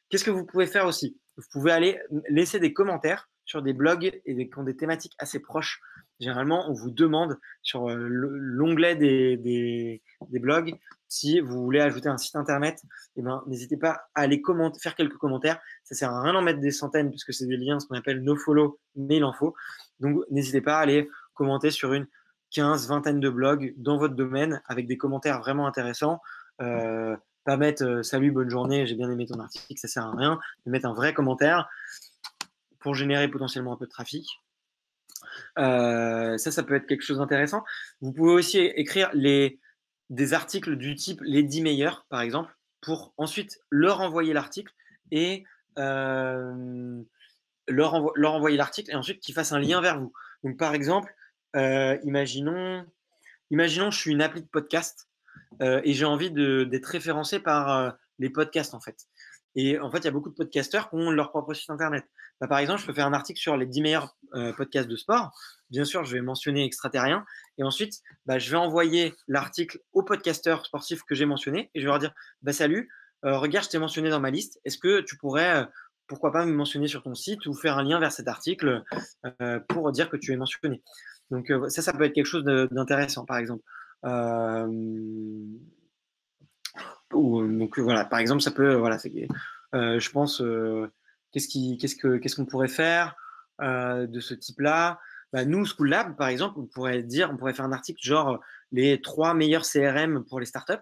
Qu'est-ce que vous pouvez faire aussi? Vous pouvez aller laisser des commentaires sur des blogs et qui ont des thématiques assez proches. Généralement, on vous demande sur l'onglet des blogs si vous voulez ajouter un site internet. Eh ben, n'hésitez pas à aller faire quelques commentaires. Ça sert à rien d'en mettre des centaines puisque c'est des liens, ce qu'on appelle nofollow, mais il en faut. Donc, n'hésitez pas à aller commenter sur une 15-20 de blogs dans votre domaine avec des commentaires vraiment intéressants. Pas mettre salut, bonne journée, j'ai bien aimé ton article, ça sert à rien. Mais mettre un vrai commentaire pour générer potentiellement un peu de trafic. Ça peut être quelque chose d'intéressant. Vous pouvez aussi écrire des articles du type les 10 meilleurs, par exemple, pour ensuite leur envoyer l'article et leur envoyer l'article et ensuite qu'ils fassent un lien vers vous. Donc, par exemple, imaginons, je suis une appli de podcast et j'ai envie d'être référencé par les podcasts, en fait. Et en fait, il y a beaucoup de podcasteurs qui ont leur propre site internet. bah, par exemple, je peux faire un article sur les 10 meilleurs podcasts de sport. Bien sûr, je vais mentionner Extraterrien. Et ensuite, bah, je vais envoyer l'article au podcasteur sportif que j'ai mentionné et je vais leur dire bah, salut, regarde, je t'ai mentionné dans ma liste. Est-ce que tu pourrais, pourquoi pas, me mentionner sur ton site ou faire un lien vers cet article pour dire que tu es mentionné. Donc, ça peut être quelque chose d'intéressant, par exemple. Euh, donc voilà, par exemple, ça peut, voilà, je pense, qu'est-ce qu'on pourrait faire de ce type-là? Bah, nous, School Lab, par exemple, on pourrait faire un article genre les 3 meilleurs CRM pour les startups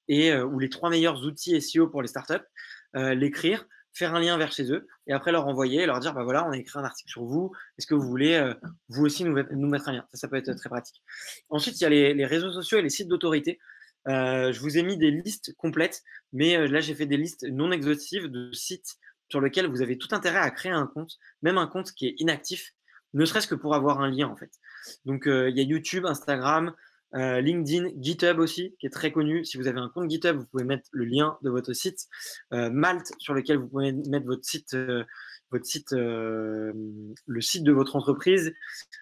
ou les 3 meilleurs outils SEO pour les startups, l'écrire, faire un lien vers chez eux et après leur envoyer, leur dire bah voilà, on a écrit un article sur vous. Est-ce que vous voulez vous aussi nous mettre un lien? Ça peut être très pratique. Ensuite, il y a les réseaux sociaux et les sites d'autorité. Je vous ai mis des listes complètes, mais là, j'ai fait des listes non exhaustives de sites sur lesquels vous avez tout intérêt à créer un compte, même un compte qui est inactif, ne serait-ce que pour avoir un lien, en fait. Donc, il y a YouTube, Instagram, LinkedIn, GitHub aussi, qui est très connu. Si vous avez un compte GitHub, vous pouvez mettre le lien de votre site. Malte, sur lequel vous pouvez mettre le site de votre entreprise.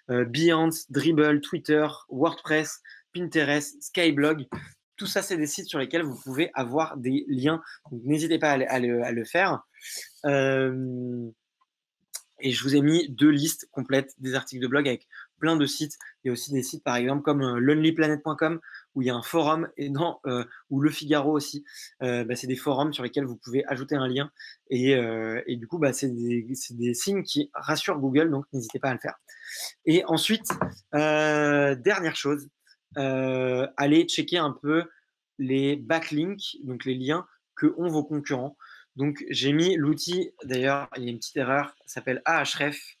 Behance, Dribbble, Twitter, WordPress, Pinterest, Skyblog. Tout ça, c'est des sites sur lesquels vous pouvez avoir des liens. Donc, n'hésitez pas à le faire. Et je vous ai mis 2 listes complètes des articles de blog avec plein de sites. Il y a aussi des sites, par exemple, comme lonelyplanet.com, où il y a un forum, ou Le Figaro aussi. Bah, c'est des forums sur lesquels vous pouvez ajouter un lien. Et du coup, bah, c'est des signes qui rassurent Google, donc n'hésitez pas à le faire. Et ensuite, dernière chose, allez checker un peu les backlinks, donc les liens que ont vos concurrents. Donc, j'ai mis l'outil, d'ailleurs, il y a une petite erreur, ça s'appelle Ahref,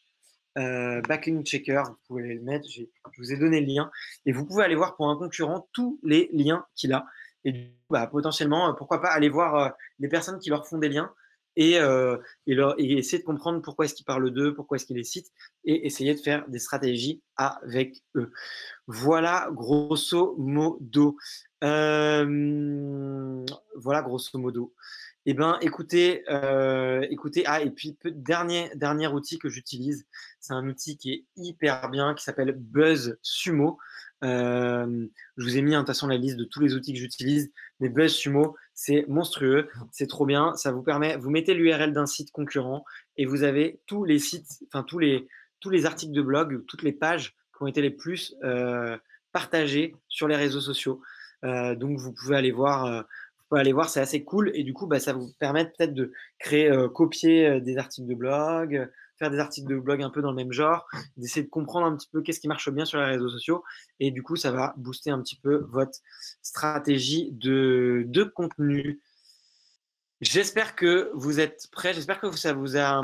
Backlink Checker, vous pouvez le mettre, je vous ai donné le lien, et vous pouvez aller voir pour un concurrent tous les liens qu'il a. Et du coup, bah, potentiellement, pourquoi pas aller voir les personnes qui leur font des liens et essayer de comprendre pourquoi est-ce qu'ils parlent d'eux, pourquoi est-ce qu'ils les citent, et essayer de faire des stratégies avec eux. Voilà, grosso modo. Voilà, grosso modo. Eh ben, écoutez, et puis dernier outil que j'utilise, c'est un outil qui est hyper bien, qui s'appelle BuzzSumo. Je vous ai mis de toute façon la liste de tous les outils que j'utilise, mais BuzzSumo, c'est monstrueux, c'est trop bien. Ça vous permet, vous mettez l'URL d'un site concurrent et vous avez tous les sites, enfin tous les articles de blog, toutes les pages qui ont été les plus partagées sur les réseaux sociaux. Donc vous pouvez aller voir. Aller voir, c'est assez cool. Et du coup, bah, ça vous permet peut-être de créer, copier des articles de blog, faire des articles de blog un peu dans le même genre, d'essayer de comprendre un petit peu qu'est-ce qui marche bien sur les réseaux sociaux. Et du coup, ça va booster un petit peu votre stratégie de contenu. J'espère que vous êtes prêts. J'espère que ça vous a